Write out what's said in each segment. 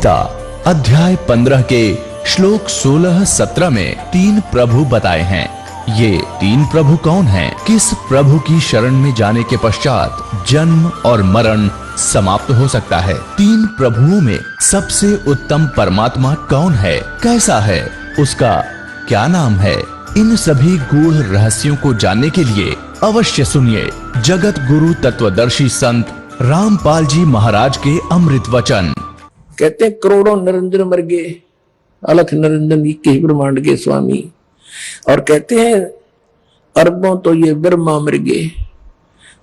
गीता अध्याय 15 के श्लोक 16-17 में 3 प्रभु बताए हैं। ये 3 प्रभु कौन हैं? किस प्रभु की शरण में जाने के पश्चात जन्म और मरण समाप्त हो सकता है? 3 प्रभुओं में सबसे उत्तम परमात्मा कौन है? कैसा है? उसका क्या नाम है? इन सभी गूढ़ रहस्यों को जानने के लिए अवश्य सुनिए जगत गुरु तत्वदर्शी संत रामपाल जी महाराज के अमृत वचन। कहते हैं करोड़ों निरंजन मर गए, अलख निरंजन के ब्रह्मांड के स्वामी। और कहते हैं अरबों तो ये ब्रह्मा मर गए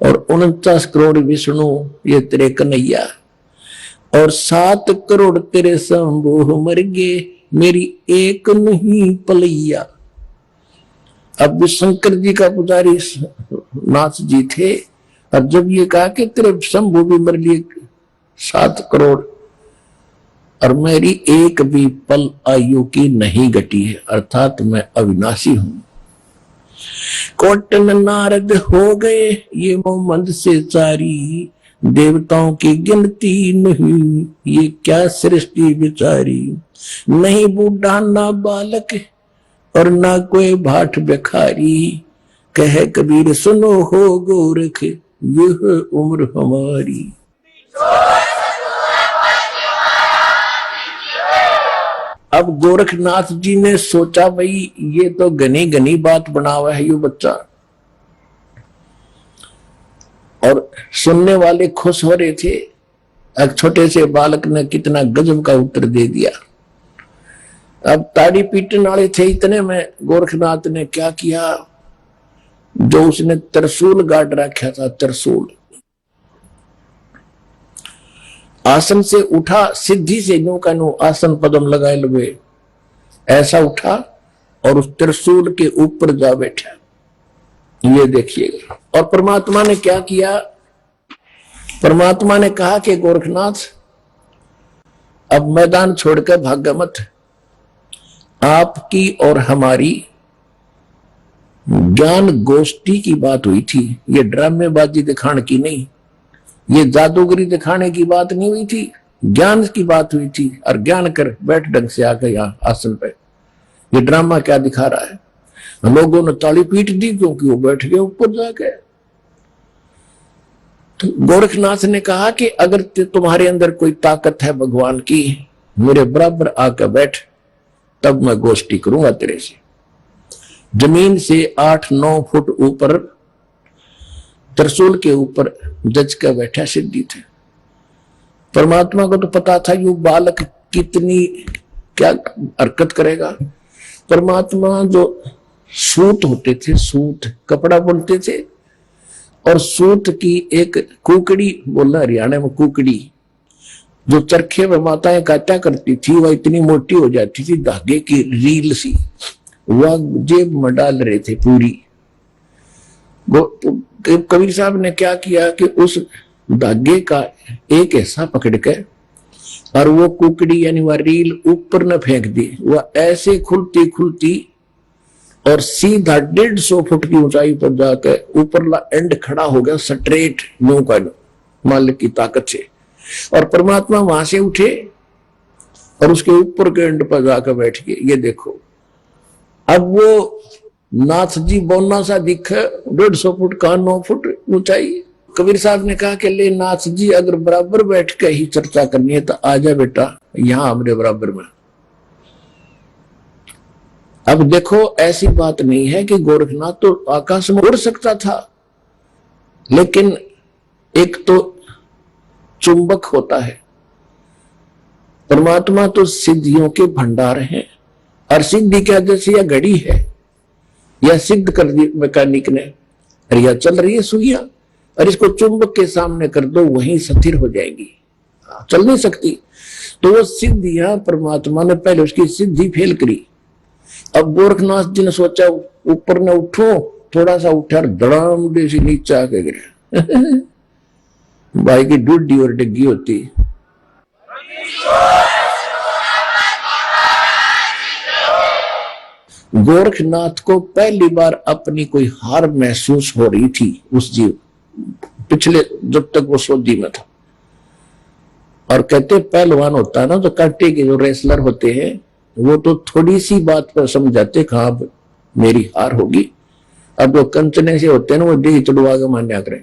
और 49 करोड़ विष्णु ये तेरे कन्हैया और 7 करोड़ तेरे शंभु मर गए, मेरी एक नहीं पलैया। अब भी शंकर जी का पुजारी नाथ जी थे और जब ये कहा कि तेरे शंभु भी मर लिए 7 करोड़ और मेरी एक भी पल आयु की नहीं घटी है, अर्थात मैं अविनाशी हूं। कोटन नारद हो गए ये मोहम्मद से चारी, देवताओं की गिनती नहीं ये क्या सृष्टि विचारी। नहीं बूढ़ा ना बालक और ना कोई भाट भिखारी, कहे कबीर सुनो हो गोरख यह उम्र हमारी। अब गोरखनाथ जी ने सोचा भाई ये तो घनी घनी बात बना हुआ है ये बच्चा, और सुनने वाले खुश हो रहे थे। एक छोटे से बालक ने कितना गजब का उत्तर दे दिया। अब ताड़ी पीटने वाले थे इतने में गोरखनाथ ने क्या किया, जो उसने त्रिशूल गाड़ रखा था, त्रिशूल आसन से उठा, सिद्धि से नो का नो आसन पदम लगाए लगे ऐसा उठा और उस त्रिशूल के ऊपर जा बैठा। ये देखिएगा। और परमात्मा ने क्या किया, परमात्मा ने कहा कि गोरखनाथ अब मैदान छोड़कर भाग मत, आपकी और हमारी ज्ञान गोष्ठी की बात हुई थी, ये ड्रामेबाजी दिखाने की नहीं, ये जादूगरी दिखाने की बात नहीं हुई थी, ज्ञान की बात हुई थी। और ज्ञान कर बैठ ढंग से आकर यहाँ आसन पे, ये ड्रामा क्या दिखा रहा है। लोगों ने ताली पीट दी क्योंकि वो बैठ गए ऊपर जाके। तो गोरखनाथ ने कहा कि अगर तुम्हारे अंदर कोई ताकत है भगवान की, मेरे बराबर आकर बैठ, तब मैं गोष्ठी करूंगा तेरे से। जमीन से 8-9 फुट ऊपर त्रिशूल के ऊपर जज का बैठा सिद्धि थे। परमात्मा को तो पता था ये बालक कितनी क्या हरकत करेगा। परमात्मा जो सूत होते थे, सूत कपड़ा बोलते थे, और सूत की एक कुकड़ी बोलना हरियाणा में कुकड़ी, जो चरखे में माताएं काटा करती थी, वह इतनी मोटी हो जाती थी, धागे की रील सी, वह जेब में डाल रहे थे पूरी। कबीर साहब ने क्या किया कि उस धागे का एक हिस्सा पकड़ के और वो कुकड़ी यानी वह रील ऊपर न फेंक दी, वह ऐसे खुलती खुलती और सीधा 150 फुट की ऊंचाई पर जाकर ऊपरला एंड खड़ा हो गया स्ट्रेट न्यू का मालिक की ताकत से। और परमात्मा वहां से उठे और उसके ऊपर के एंड पर जाकर बैठ गए। ये देखो, अब वो नाथ जी बोलना सा दिखे, 150 फुट का 9 फुट ऊंचाई। कबीर साहब ने कहा कि ले नाथ जी अगर बराबर बैठ के ही चर्चा करनी है तो आ जा बेटा यहां हमारे बराबर में। अब देखो ऐसी बात नहीं है कि गोरखनाथ तो आकाश में उड़ सकता था, लेकिन एक तो चुंबक होता है, परमात्मा तो सिद्धियों के भंडार हैं। और सिद्धि क्या, जैसे यह घड़ी है, यह सिद्ध कर दी मैकेनिक ने, और यह चल रही है सुइया, और इसको चुंबक के सामने कर दो वहीं स्थिर हो जाएगी, चल नहीं सकती। तो वो सिद्धियां परमात्मा ने पहले उसकी सिद्धि फेल करी। अब गोरखनाथ जी ने सोचा ऊपर न उठो, थोड़ा सा उठा और धड़ाम दे से नीचे आके गिरा। भाई की डूडी और डिग्गी होती। गोरखनाथ को पहली बार अपनी कोई हार महसूस हो रही थी उस जीव, पिछले जब तक वो सोधी में था। और कहते पहलवान होता है ना, तो कांटे के जो रेसलर होते हैं वो तो थोड़ी सी बात पर समझाते कहा मेरी हार होगी। अब जो कंचने से होते हैं ना वो देह चढ़वा के मान्या करें।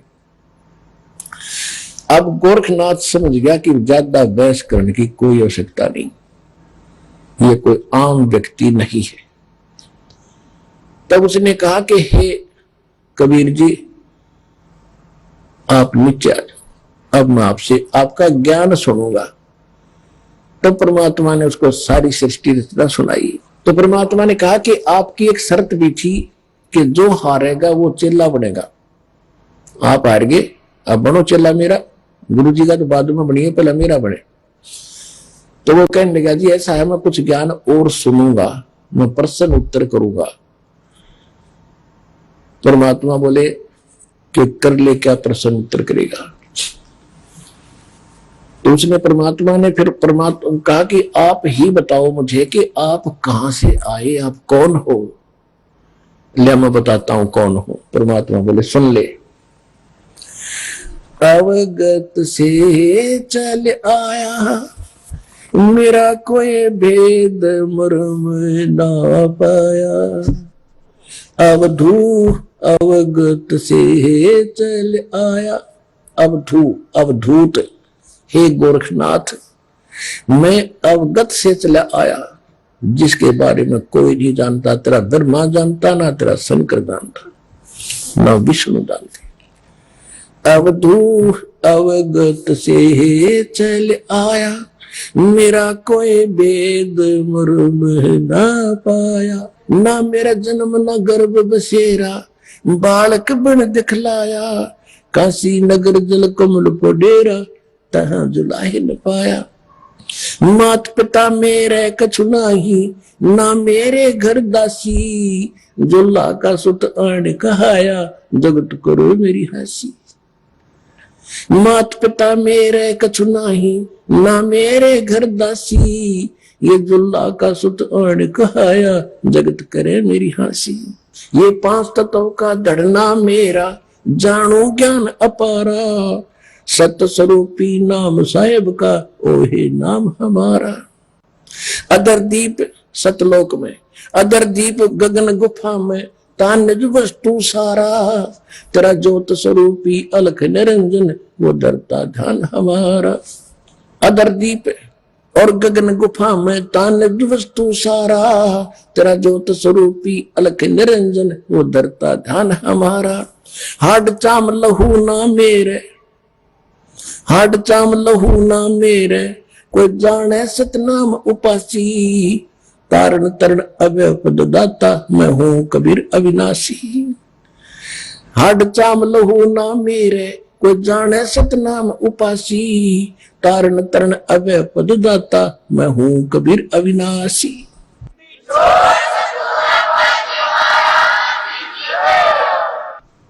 अब गोरखनाथ समझ गया कि ज्यादा बहस करने की कोई आवश्यकता नहीं, ये कोई आम व्यक्ति नहीं है। तब उसने कहा कि हे कबीर जी, आप नीचे आ जाओ, अब मैं आपसे आपका ज्ञान सुनूंगा। तो परमात्मा ने उसको सारी सृष्टि रचना सुनाई। तो परमात्मा ने कहा कि आपकी एक शर्त भी थी कि जो हारेगा वो चेला बनेगा। आप हार गए, अब बनो चेला मेरा। गुरु जी का तो बाद में बनिए, पहले मेरा बने। तो वो कहने लगा जी ऐसा है, मैं कुछ ज्ञान और सुनूंगा, मैं प्रश्न उत्तर करूंगा। परमात्मा बोले कि कर ले, क्या प्रश्न उत्तर करेगा। तो उसने परमात्मा ने फिर परमात्मा कहा कि आप ही बताओ मुझे कि आप कहां से आए, आप कौन हो। ले मैं बताता हूं कौन हो। परमात्मा बोले सुन ले। अवगत से चल आया, मेरा कोई भेद मर्म ना पाया। अवधू अवगत से चल आया, अवधूत हे गोरखनाथ, मैं अवगत से चला आया जिसके बारे में कोई नहीं जानता। तेरा ब्रह्मा जानता, ना तेरा शंकर जानता, ना विष्णु जानते। अवधू अवगत से चल आया, मेरा कोई भेद मर्म ना पाया। ना मेरा जन्म ना गर्भ बसेरा, बालक बन दिखलाया। काशी नगर जल कमल को डेरा, तहां जुलाहे न पाया। मात पिता मेरे कछु नाही, ना मेरे घर दासी। जुल्ला का सुत आण कहाया, जगत करो मेरी हंसी। मात पिता मेरे कछु नाही, ना मेरे घर दासी। ये जुल्ला का सुत आण कहाया, जगत करे मेरी हंसी। ये 5 तत्व का धड़ना मेरा, जानो ज्ञान अपारा। सत स्वरूपी नाम साहेब का, ओहे नाम हमारा। अदर दीप सतलोक में, अदर दीप गगन गुफा में, तान्य वस्तु सारा। तेरा ज्योत स्वरूपी अलख निरंजन, वो डरता ध्यान हमारा। अदर दीप और गगन गुफा में, तान्य वस्तु सारा। तेरा ज्योत स्वरूपी अलख निरंजन, वो डरता ध्यान हमारा। हाड चाम लहू ना मेरे, हाड चाम लहू ना मेरे, कोई जाने सतनाम उपासी। तारण तरण अवय पद दाता, मैं हूं कबीर अविनाशी। हाड चाम लहू ना मेरे, कोई जाने सतनाम उपासी। तारण तरण अवय पद दाता, मैं हूं कबीर अविनाशी।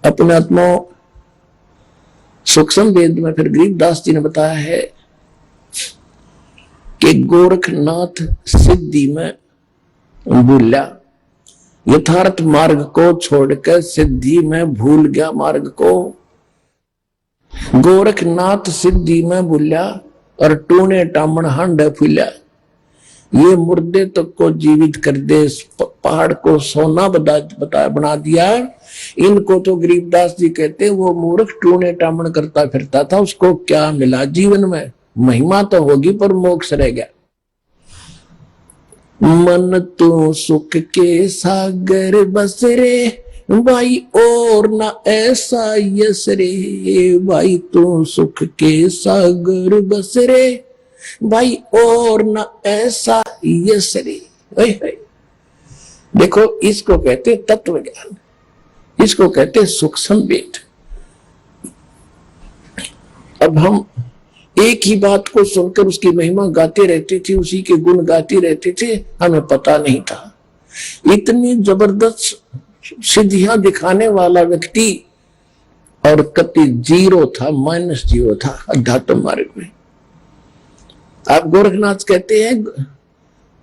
अपने आत्माओं सूक्ष्म वेद में फिर गरीबदास जी ने बताया है कि गोरखनाथ सिद्धि में भूला, यथार्थ मार्ग को छोड़कर सिद्धि में भूल गया मार्ग को। गोरखनाथ सिद्धि में भूला और टूने टामण हांड फूला। ये मुर्दे तक को जीवित कर दे, पहाड़ को सोना बना दिया। इनको तो गरीबदास जी कहते वो मूर्ख टूने टामण करता फिरता था, उसको क्या मिला जीवन में? महिमा तो होगी पर मोक्ष रह गया। मन तो सुख के सागर बस रे, भाई और ना ऐसा यस रे। भाई तो सुख के सागर बस रे, भाई और ना ऐसा यस रे। देखो इसको कहते तत्व ज्ञान, इसको कहते सूक्ष्म वेद। अब हम एक ही बात को सुनकर उसकी महिमा गाते रहते थे, उसी के गुण गाते रहते थे, हमें पता नहीं था। इतनी जबरदस्त सिद्धियां दिखाने वाला व्यक्ति और कति जीरो था, -0 था अध्यात्म मार्ग में। आप गोरखनाथ कहते हैं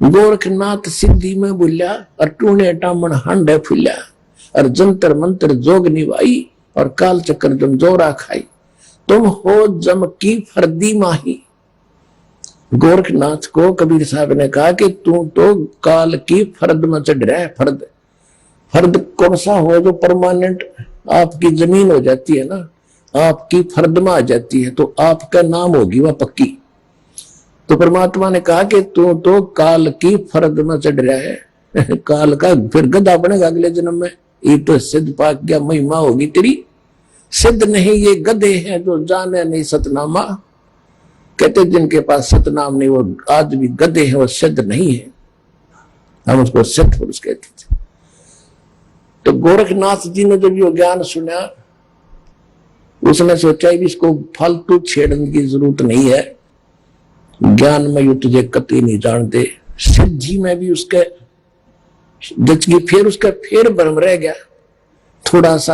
गोरखनाथ सिद्धि में भूल्या और टूने टामण हांडे फूल्या, और जंतर मंत्र जोग निभाई और काल चक्कर जम जोरा खाई। तुम हो जम की फर्दी माही, गोरखनाथ को कबीर साहब ने कहा कि तू तो काल की फर्द में चढ़ रहा है। फर्द, फर्द कौन सा हो? जो परमानेंट आपकी जमीन हो जाती है ना, आपकी फर्द में आ जाती है, तो आपका नाम होगी वह पक्की। तो परमात्मा ने कहा कि तू तो काल की फर्द में चढ़ रहा है काल का फिर गधा बनेगा अगले जन्म में। ये तो सिद्ध पाक क्या महिमा होगी तेरी। सिद्ध नहीं, ये गधे हैं जो जाने नहीं सतनामा। कहते जिनके पास सतनाम नहीं वो आज भी गधे हैं, वो सिद्ध नहीं है। हम उसको सिद्ध पुरुष कहते थे। तो गोरखनाथ जी ने जब ये ज्ञान सुना, उसने सोचा भी इसको फालतू छेड़ने की जरूरत नहीं है। ज्ञान में यू तुझे कतई नहीं जानते। सिद्धि में भी उसके दचगी, फिर उसका फिर भ्रम रह गया थोड़ा सा।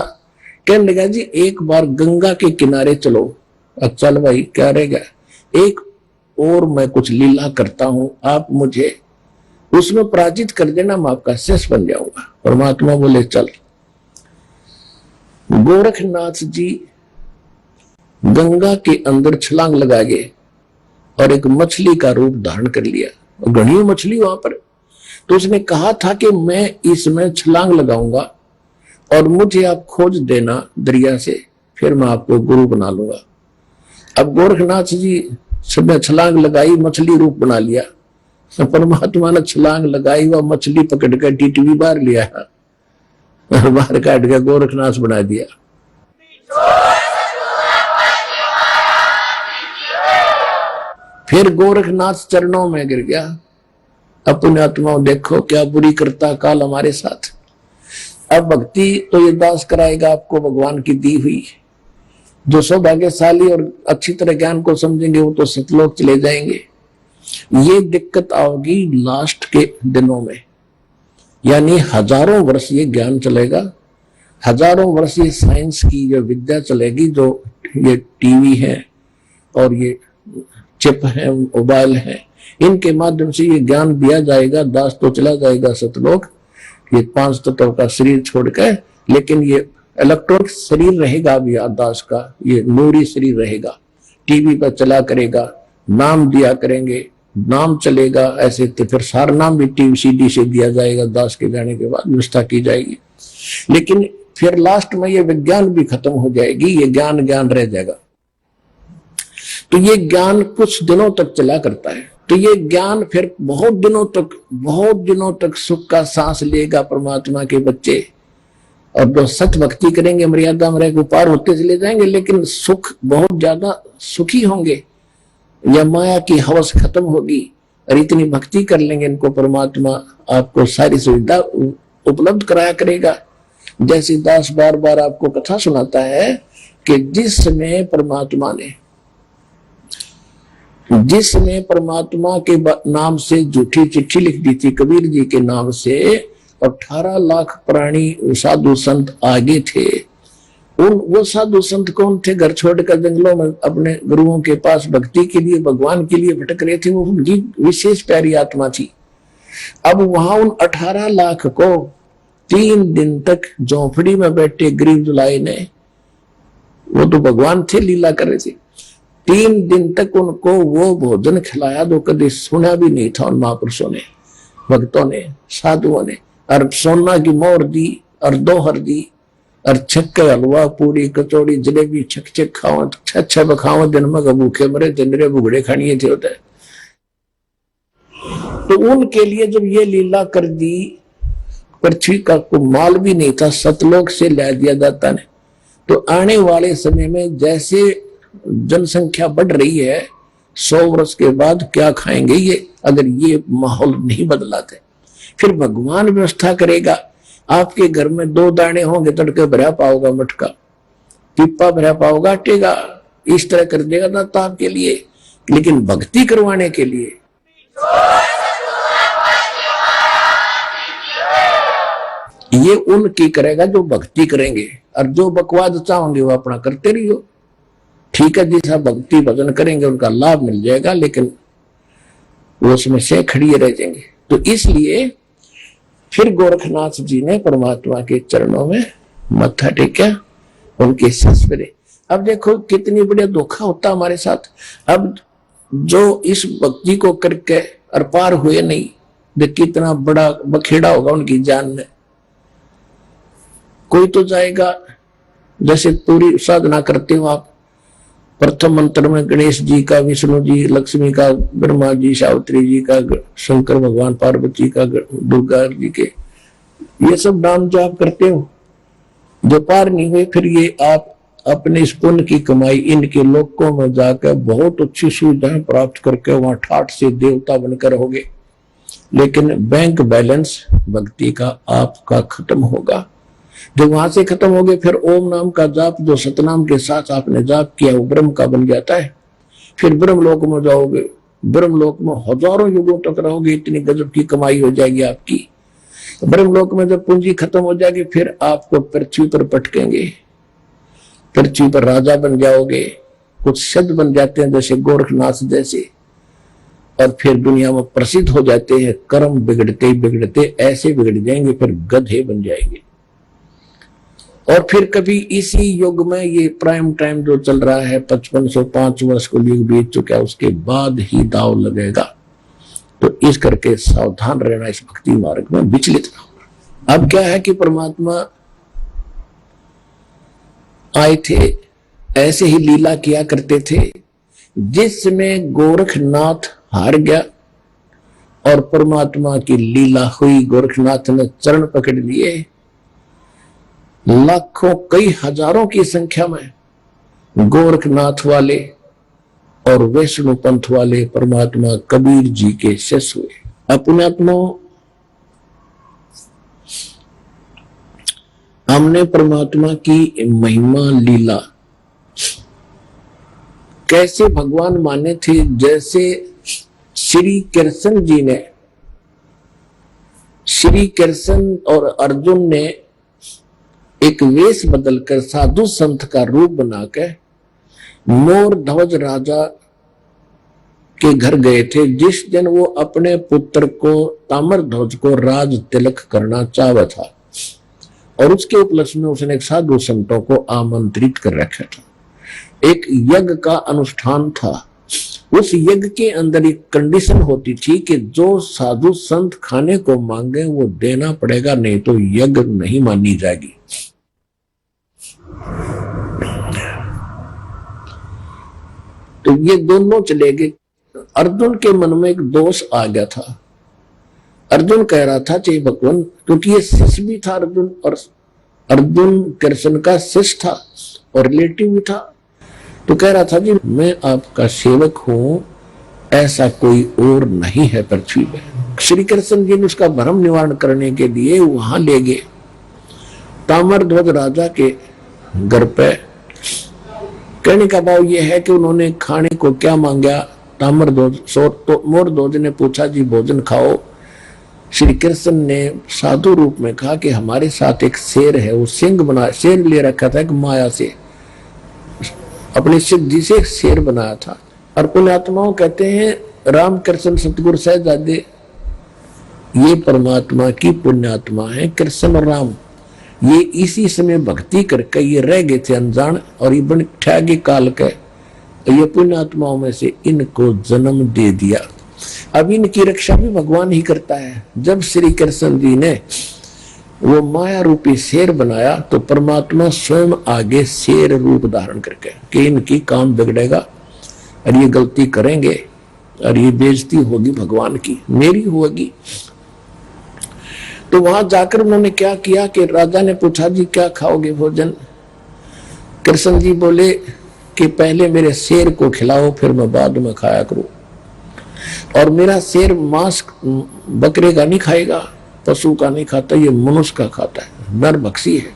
कहने लगा जी एक बार गंगा के किनारे चलो। चल भाई, क्या रह गया? एक और मैं कुछ लीला करता हूं, आप मुझे उसमें पराजित कर देना, मैं आपका शिष्य बन जाऊंगा। परमात्मा बोले चल। गोरखनाथ जी गंगा के अंदर छलांग लगा गए और एक मछली का रूप धारण कर लिया। घनी मछली वहां पर। तो उसने कहा था कि मैं इसमें छलांग लगाऊंगा और मुझे आप खोज देना दरिया से, फिर मैं आपको गुरु बना लूंगा। अब गोरखनाथ जी सुबह छलांग लगाई, मछली रूप बना लिया। परमात्मा ने छलांग लगाई, वह मछली पकड़ कर टीटवी बाहर लिया और बाहर काट कर गोरखनाथ बना दिया। फिर गोरखनाथ चरणों में गिर गया। अपने आत्मा देखो क्या बुरी करता काल हमारे साथ। अब भक्ति तो ये दास कराएगा आपको भगवान की दी हुई। जो सौभाग्यशाली और अच्छी तरह ज्ञान को समझेंगे वो तो सतलोक चले जाएंगे। ये दिक्कत आओगी लास्ट के दिनों में, यानी हजारों वर्ष ये ज्ञान चलेगा, हजारों वर्ष ये साइंस की जो विद्या चलेगी, जो ये टीवी है और ये चिप है, मोबाइल है, इनके माध्यम से ये ज्ञान दिया जाएगा। दास तो चला जाएगा सतलोक, ये 5 तत्व का शरीर छोड़कर, लेकिन ये इलेक्ट्रॉनिक शरीर रहेगा भी दास का, ये नूरी शरीर रहेगा। टीवी पर चला करेगा, नाम दिया करेंगे, नाम चलेगा। ऐसे तो फिर सारा नाम भी टीवी सीडी से दिया जाएगा। दास के जाने के बाद व्यवस्था की जाएगी, लेकिन फिर लास्ट में ये विज्ञान भी खत्म हो जाएगी, ये ज्ञान ज्ञान रह जाएगा। तो ये ज्ञान कुछ दिनों तक चला करता है। तो ये ज्ञान फिर बहुत दिनों तक सुख का सांस लेगा परमात्मा के बच्चे। और जो सत भक्ति करेंगे मर्यादा में रहकर पार होते चले जाएंगे, लेकिन सुख बहुत ज्यादा सुखी होंगे। या माया की हवस खत्म होगी और इतनी भक्ति कर लेंगे इनको परमात्मा आपको सारी सुविधा उपलब्ध कराया करेगा। जैसे दास बार बार आपको कथा सुनाता है कि जिसने परमात्मा के नाम से झूठी चिट्ठी लिख दी थी कबीर जी के नाम से, 18 लाख प्राणी साधु संत आगे थे। वो साधु संत कौन थे? घर छोड़कर जंगलों में अपने गुरुओं के पास भक्ति के लिए, भगवान के लिए भटक रहे थे। वो उनकी विशेष प्यारी आत्मा थी। अब वहां उन 18 लाख को 3 दिन तक झोंपड़ी में बैठे गरीब जुलाई ने, वो तो भगवान थे, लीला कर रहे थे, 3 दिन तक उनको वो भोजन खिलाया जो कभी सुना भी नहीं था उन महापुरुषों ने, भक्तों ने, साधुओं ने। और सोना की मोहर दी और दोहर दी और छक्के हलवा पूरी कचौड़ी जलेबी छक खाओ, छह बखाओ दिन में भूखे मरे चंद्रे बुगड़े खानिए थे होते। तो उनके लिए जब ये लीला कर दी, पृथ्वी का को माल भी नहीं था, सतलोक से ला दिया जाता ने। तो आने वाले समय में जैसे जनसंख्या बढ़ रही है, 100 वर्ष के बाद क्या खाएंगे ये, अगर ये माहौल नहीं बदलाते। फिर भगवान व्यवस्था करेगा। आपके घर में 2 दाने होंगे, तड़के भरा पाओगा मटका, पिप्पा भरा पाओगा आटेगा, इस तरह कर देगा दाता आपके लिए। लेकिन भक्ति करवाने के लिए ये उनकी करेगा जो भक्ति करेंगे, और जो बकवाद चाहोगे वो अपना करते रहियो। ठीक है, जैसा भक्ति भजन करेंगे उनका लाभ मिल जाएगा, लेकिन वो उसमें से खड़िए रह जाएंगे। तो इसलिए फिर गोरखनाथ जी ने परमात्मा के चरणों में मत्था टेका, उनके शिष्य बने। अब देखो कितनी बड़ा धोखा होता हमारे साथ। अब जो इस भक्ति को करके और पार हुए नहीं, देख कितना बड़ा बखेड़ा होगा उनकी जान में। कोई तो जाएगा, जैसे पूरी साधना करते हो आप, प्रथम मंत्र में गणेश जी का, विष्णु जी, लक्ष्मी का, ब्रह्मा जी, सावित्री जी का, शंकर भगवान, पार्वती का, दुर्गा जी के, ये सब नाम जो आप करते हो, जो पार नहीं हुए, फिर ये आप अपने इस पुण्य की कमाई इनके लोकों में जाकर बहुत अच्छी सुविधाएं प्राप्त करके वहां ठाठ से देवता बनकर रहोगे, लेकिन बैंक बैलेंस भक्ति का आपका खत्म होगा। जब वहां से खत्म हो गए, फिर ओम नाम का जाप जो सतनाम के साथ आपने जाप किया वो ब्रह्म का बन जाता है। फिर ब्रह्मलोक में जाओगे, ब्रह्मलोक में हजारों युगों तक रहोगे, इतनी गजब की कमाई हो जाएगी आपकी। ब्रह्मलोक में जब पूंजी खत्म हो जाएगी, फिर आपको पृथ्वी पर पटकेंगे, पृथ्वी पर राजा बन जाओगे, कुछ सिद्ध बन जाते हैं जैसे गोरखनाथ जैसे, और फिर दुनिया में प्रसिद्ध हो जाते हैं। कर्म बिगड़ते बिगड़ते ऐसे बिगड़ जाएंगे, फिर गधे बन जाएंगे। और फिर कभी इसी युग में, ये प्राइम टाइम जो चल रहा है, 5505 वर्ष को युग बीत चुका है, उसके बाद ही दाव लगेगा। तो इस करके सावधान रहना, इस भक्ति मार्ग में विचलित ना होना। अब क्या है कि परमात्मा आए थे, ऐसे ही लीला किया करते थे, जिसमें गोरखनाथ हार गया और परमात्मा की लीला हुई। गोरखनाथ ने चरण पकड़ लिए, लाखों कई हजारों की संख्या में गोरखनाथ वाले और वैष्णव पंथ वाले परमात्मा कबीर जी के शिष्य हुए। अपने हमने परमात्मा की महिमा लीला कैसे भगवान माने थे, जैसे श्री कृष्ण जी ने, श्री कृष्ण और अर्जुन ने एक वेश बदलकर साधु संत का रूप बनाकर मोर ध्वज राजा के घर गए थे, जिस दिन वो अपने पुत्र को ताम्र ध्वज को राज तिलक करना चाहता था, और उसके उपलक्ष्य में उसने साधु संतों को आमंत्रित कर रखा था। एक यज्ञ का अनुष्ठान था। उस यज्ञ के अंदर एक कंडीशन होती थी कि जो साधु संत खाने को मांगे वो देना पड़ेगा, नहीं तो यज्ञ नहीं मानी जाएगी। तो ये दोनों चले गए। अर्जुन के मन में एक दोष आ गया था। अर्जुन कह रहा था चाहिए भगवान, क्योंकि ये शिष्य भी था अर्जुन, और अर्जुन कृष्ण का शिष्य था और रिलेटिव भी था। तो कह रहा था जी मैं आपका सेवक हूं, ऐसा कोई और नहीं है पृथ्वी में। श्री कृष्ण जी ने उसका भ्रम निवारण करने के लिए वहां ले गए ताम्रध्वज राजा के घर पे। कहने का भाव यह है कि उन्होंने खाने को क्या मांगा, ताम्रध्वज तो मोरध्वज ने पूछा जी भोजन खाओ। श्री कृष्ण ने साधु रूप में कहा कि हमारे साथ एक शेर है, वो सिंह बना, शेर ले रखा था, एक माया से अपनी सिद्धि से शेर बनाया था। और पुण्यात्माओं कहते हैं रामकृष्ण सतगुरु साहिबजादे ये परमात्मा की पुण्यात्मा है, कृष्ण और राम। ये इसी समय भक्ति करके ये रह गए थे अनजान, और ये बन ठगे काल के ये पुण्यात्माओं में से इनको जन्म दे दिया। अब इनकी रक्षा भी भगवान ही करता है। जब श्री कृष्ण जी ने वो माया रूपी शेर बनाया, तो परमात्मा स्वयं आगे शेर रूप धारण करके कि इनकी काम बिगड़ेगा और ये गलती करेंगे और ये बेइज्जती होगी भगवान की, मेरी होगी। तो वहां जाकर उन्होंने क्या किया कि राजा ने पूछा जी क्या खाओगे भोजन। कृष्ण जी बोले कि पहले मेरे शेर को खिलाओ, फिर मैं बाद में खाया करूं। और मेरा शेर मांस बकरे का नहीं खाएगा, पशु का नहीं खाता, ये मनुष्य का खाता है, नरभक्षी है।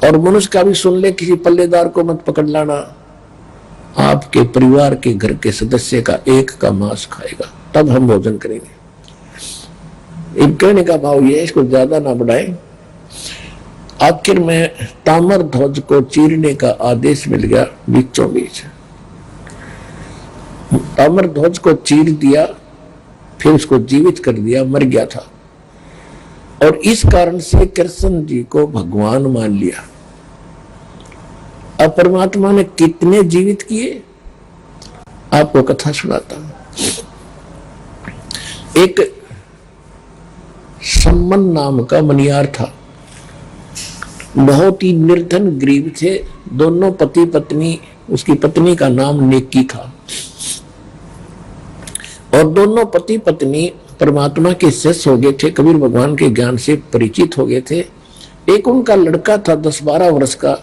और मनुष्य का भी सुन ले, किसी पल्लेदार को मत पकड़ लाना, आपके परिवार के घर के सदस्य का एक का मांस खाएगा, तब हम भोजन करेंगे। इन कहने का भाव ये है, इसको ज्यादा ना बढ़ाए। आखिर में ताम्र ध्वज को चीरने का आदेश मिल गया बीचों बीच। ताम्र ध्वज को चीर दिया, फिर उसको जीवित कर दिया, मर गया था। और इस कारण से कृष्ण जी को भगवान मान लिया। अब परमात्मा ने कितने जीवित किए, आपको कथा सुनाता हूं। एक सम्मन नाम का मनियार था, बहुत ही निर्धन गरीब थे। दोनों पति पत्नी, उसकी पत्नी का नाम नेकी था और दोनों पति पत्नी परमात्मा के शिष्य हो गए थे, कबीर भगवान के ज्ञान से परिचित हो गए थे। एक उनका लड़का था 10-12 वर्ष का,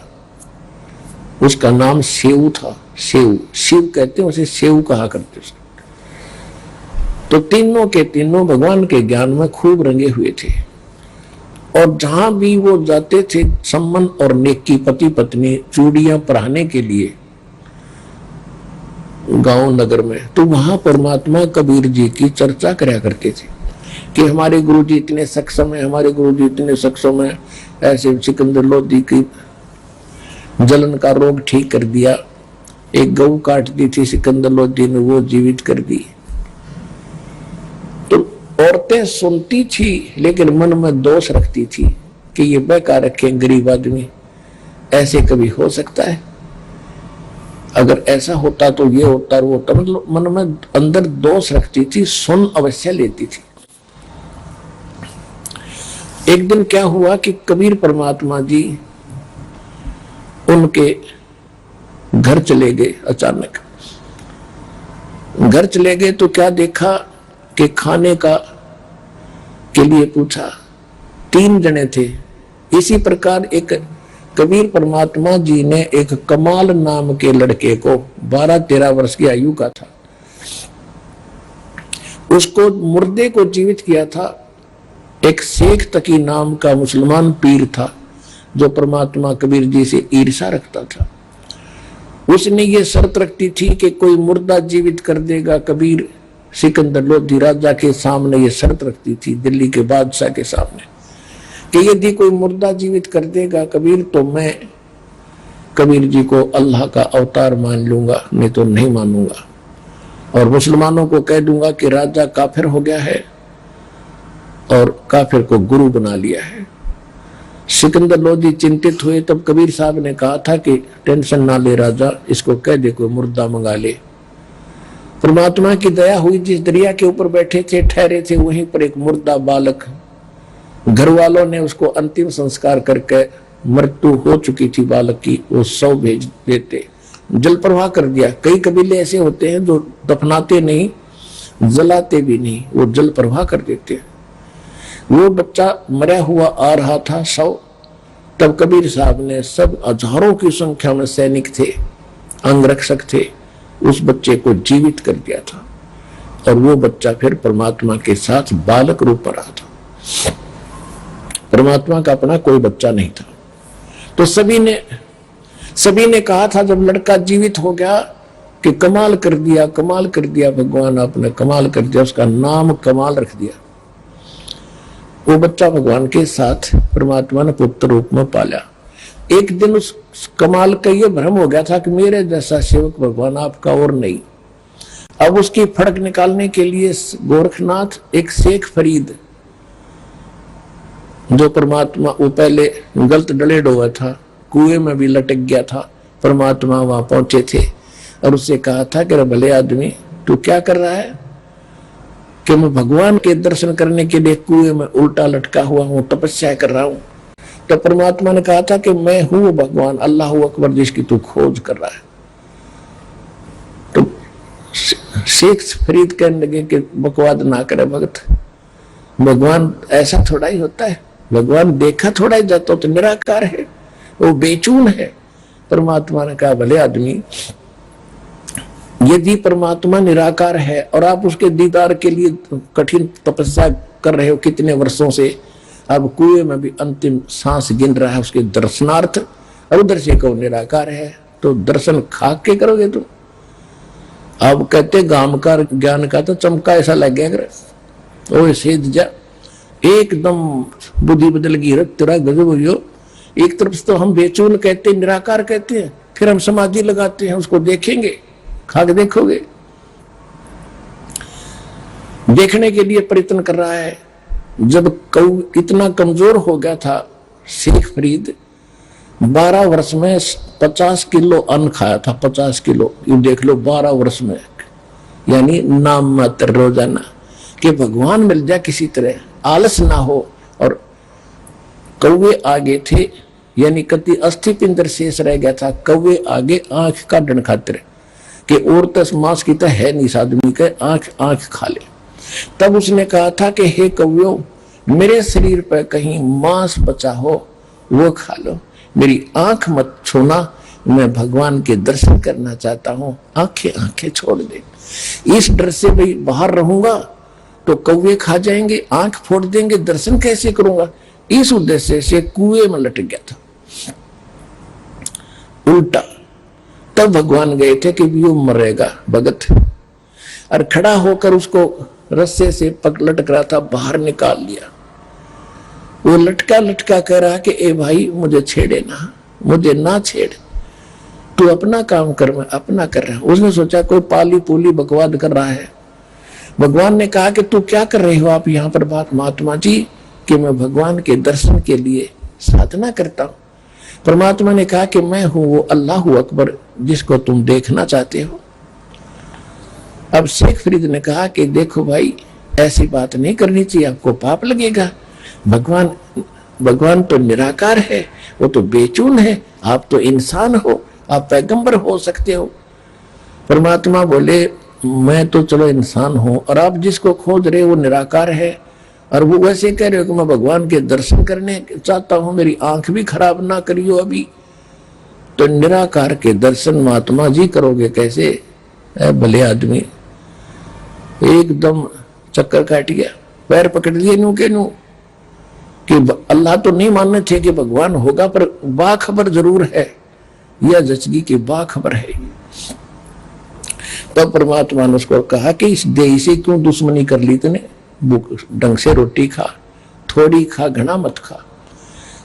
उसका नाम सेऊ था। सेऊ, शिव कहते हैं उसे, सेऊ कहा करते थे। तो तीनों के तीनों भगवान के ज्ञान में खूब रंगे हुए थे और जहां भी वो जाते थे, सम्मन और नेकी पति पत्नी चूड़ियां पहनाने के लिए गांव नगर में, तो वहां परमात्मा कबीर जी की चर्चा कराया करते थे कि हमारे गुरु जी इतने सक्षम है, हमारे गुरु जी इतने सक्षम है। ऐसे सिकंदर लोधी की जलन का रोग ठीक कर दिया, एक गऊ काट दी थी सिकंदर लोधी ने, वो जीवित कर दी। तो औरतें सुनती थी लेकिन मन में दोष रखती थी कि ये बेकार रखे गरीब आदमी, ऐसे कभी हो सकता है? अगर ऐसा होता तो ये होता वो होता, मतलब मन में अंदर दोष रखती थी, सुन अवश्य लेती थी। एक दिन क्या हुआ कि कबीर परमात्मा जी उनके घर चले गए। अचानक घर चले गए तो क्या देखा कि खाने का के लिए पूछा, 3 जने थे। इसी प्रकार एक कबीर परमात्मा जी ने एक कमाल नाम के लड़के को, 12-13 वर्ष की आयु का था, उसको मुर्दे को जीवित किया था। एक शेख तकी नाम का मुसलमान पीर था जो परमात्मा कबीर जी से ईर्षा रखता था। उसने ये शर्त रखती थी कि कोई मुर्दा जीवित कर देगा। कबीर सिकंदर लोधी राजा के सामने ये शर्त रखती थी, दिल्ली के बादशाह के सामने, कि यदि कोई मुर्दा जीवित कर देगा कबीर, तो मैं कबीर जी को अल्लाह का अवतार मान लूंगा, नहीं तो नहीं मानूंगा। और मुसलमानों को कह दूंगा कि राजा काफिर हो गया है और काफिर को गुरु बना लिया है। सिकंदर लोधी चिंतित हुए। तब कबीर साहब ने कहा था कि टेंशन ना ले राजा, इसको कह दे कोई मुर्दा मंगा ले। परमात्मा की दया हुई, जिस दरिया के ऊपर बैठे थे, ठहरे थे, वहीं पर एक मुर्दा बालक, घर वालों ने उसको अंतिम संस्कार करके, मृत्यु हो चुकी थी बालक की, वो 100 भेज देते, जल प्रवाह कर दिया। कई कबीले ऐसे होते हैं जो दफनाते नहीं, जलाते भी नहीं, वो जल प्रवाह कर देते। वो बच्चा मरा हुआ आ रहा था 100। तब कबीर साहब ने, सब हजारों की संख्या में सैनिक थे, अंगरक्षक थे, उस बच्चे को जीवित कर दिया था और वो बच्चा फिर परमात्मा के साथ बालक रूप पर रहा था। परमात्मा का अपना कोई बच्चा नहीं था। तो सभी ने कहा था जब लड़का जीवित हो गया कि कमाल कर दिया, कमाल कर दिया, भगवान आपने कमाल कर दिया। उसका नाम कमाल रख दिया। वो बच्चा भगवान के साथ परमात्मा ने पुत्र रूप में पाला। एक दिन उस कमाल का ये भ्रम हो गया था कि मेरे जैसा सेवक भगवान आपका और नहीं। अब उसकी फड़क निकालने के लिए गोरखनाथ, एक शेख फरीद, जो परमात्मा, वो पहले गलत डलेड हुआ था, कुएं में भी लटक गया था, परमात्मा वहां पहुंचे थे और उससे कहा था कि भले आदमी तू क्या कर रहा है? कि मैं भगवान के दर्शन करने के लिए कुएं में उल्टा लटका हुआ हूं, तपस्या कर रहा हूं। तो परमात्मा ने कहा था कि मैं हूं भगवान, अल्लाह अकबर, जिसकी तू खोज कर रहा है। तो शेख फरीद कहने लगे कि बकवाद ना करे भगत, भगवान ऐसा थोड़ा ही होता है, भगवान देखा थोड़ा ही जाता, तो निराकार है, वो बेचून है। परमात्मा ने कहा भले आदमी, यदि परमात्मा निराकार है और आप उसके दीदार के लिए कठिन तपस्या कर रहे हो कितने वर्षों से, अब कुएं में भी अंतिम सांस गिन रहा है उसके दर्शनार्थ, और उधर से कहो निराकार है, तो दर्शन खा के करोगे तुम? अब कहते गाम का ज्ञान का तो चमका ऐसा लग गया, अगर ओ सेध जा, एकदम बुद्धि बदल गई, तेरा गजब हो। एक तरफ तो हम बेचून कहते, निराकार कहते हैं, फिर हम समाधि लगाते हैं, उसको देखेंगे, खा के देखोगे, देखने के लिए प्रयत्न कर रहा है। जब कऊ इतना कमजोर हो गया था शेख फरीद, 12 वर्ष में 50 किलो अन्न खाया था, 50 किलो, ये देख लो 12 वर्ष में यानी नाम मात्र रोजाना, कि भगवान मिल जाए किसी तरह, आलस ना हो। और कौवे आगे थे, यानी कति अस्थि पिंडर शेष रह गया था, कौवे आगे आंख काटने खातिर कि और तस मांस की तो है नहीं आदमी के, आंख आंख खा ले। तब उसने कहा था कि हे कौव्यों, मेरे शरीर पर कहीं मांस बचा हो वो खा लो, मेरी आंख मत छूना, मैं भगवान के दर्शन करना चाहता हूं, आंखें आंखें छोड़ दे। इस डर से भाई बाहर रहूंगा तो कौवे खा जाएंगे, आंख फोड़ देंगे, दर्शन कैसे करूंगा, इस उद्देश्य से कुएं में लटक गया था उल्टा। तब भगवान गए थे कि वो मरेगा भगत, और खड़ा होकर उसको रस्से से पक लटक रहा था, बाहर निकाल लिया। वो लटका लटका कह रहा कि ए भाई मुझे छेड़े ना, मुझे ना छेड़, तू अपना काम कर, मैं अपना कर रहा हूं। उसने सोचा कोई पाली पूली बकवाद कर रहा है। भगवान ने कहा कि तू क्या कर रहे हो आप यहाँ पर बात महात्मा जी, कि मैं भगवान के दर्शन के लिए साधना करता हूं। परमात्मा ने कहा कि मैं हूं वो अल्लाह अकबर जिसको तुम देखना चाहते हो। अब शेख फरीद ने कहा कि देखो भाई, ऐसी बात नहीं करनी चाहिए, आपको पाप लगेगा। भगवान तो निराकार है, वो तो बेचून है, आप तो इंसान हो, आप पैगंबर हो सकते हो। परमात्मा बोले मैं तो चलो इंसान हूं, और आप जिसको खोज रहे वो निराकार है, और वो वैसे कह रहे हो कि मैं भगवान के दर्शन करने चाहता हूं, मेरी आंख भी खराब ना करियो अभी। तो निराकार के दर्शन महात्मा जी करोगे कैसे? भले आदमी एकदम चक्कर काट गया, पैर पकड़ लिए नू के नू कि अल्लाह तो नहीं मानने थे कि भगवान होगा, पर बाखबर जरूर है, यह जचगी की बाखबर है। तब परमात्मा ने उसको कहा कि इस देही से क्यों दुश्मनी कर ली तूने, ढंग से रोटी खा, थोड़ी खा, घना मत खा।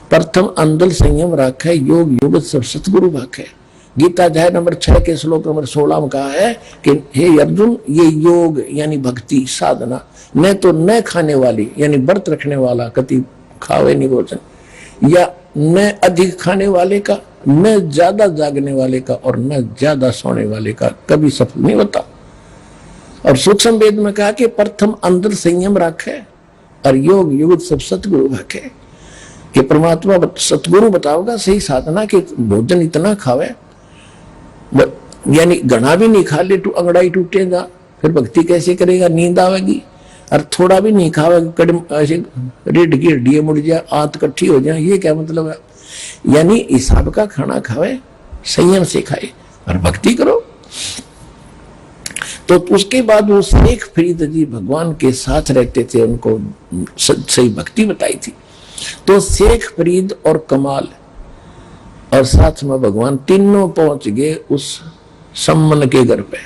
प्रथम अंदल संयम राखे, योग युग सब सतगुरु भाखे। गीता अध्याय नंबर 6 के श्लोक नंबर 16 में कहा है कि हे अर्जुन, ये योग यानी भक्ति साधना न तो न खाने वाली यानी व्रत रखने वाला कति खावे नहीं भोजन, या न अधिक खाने वाले का, न ज्यादा जागने वाले का, और न ज्यादा सोने वाले का कभी सफल नहीं होता। और सूक्ष्म वेद में कहा कि प्रथम अंदर संयम रखे और योग युग सब सतगुरु भाखे, कि परमात्मा सतगुरु बताओगा सही साधना कि भोजन इतना खावे, यानी घना भी नहीं खा ले तो अंगड़ाई टूटेगा, फिर भक्ति कैसे करेगा, नींद आवेगी। और थोड़ा भी नहीं खावेगा, कदम ऐसे रेड की हड्डियां मुड़ जाए, आंत इकट्ठी हो जाए, ये क्या मतलब है? यानी हिसाब का खाना खावे, संयम से खाए और भक्ति करो। तो उसके बाद वो शेख फरीद जी भगवान के साथ रहते थे, उनको सही भक्ति बताई थी। तो शेख फरीद और कमाल और साथ में भगवान तीनों पहुंच गए उस सम्मन के घर पे।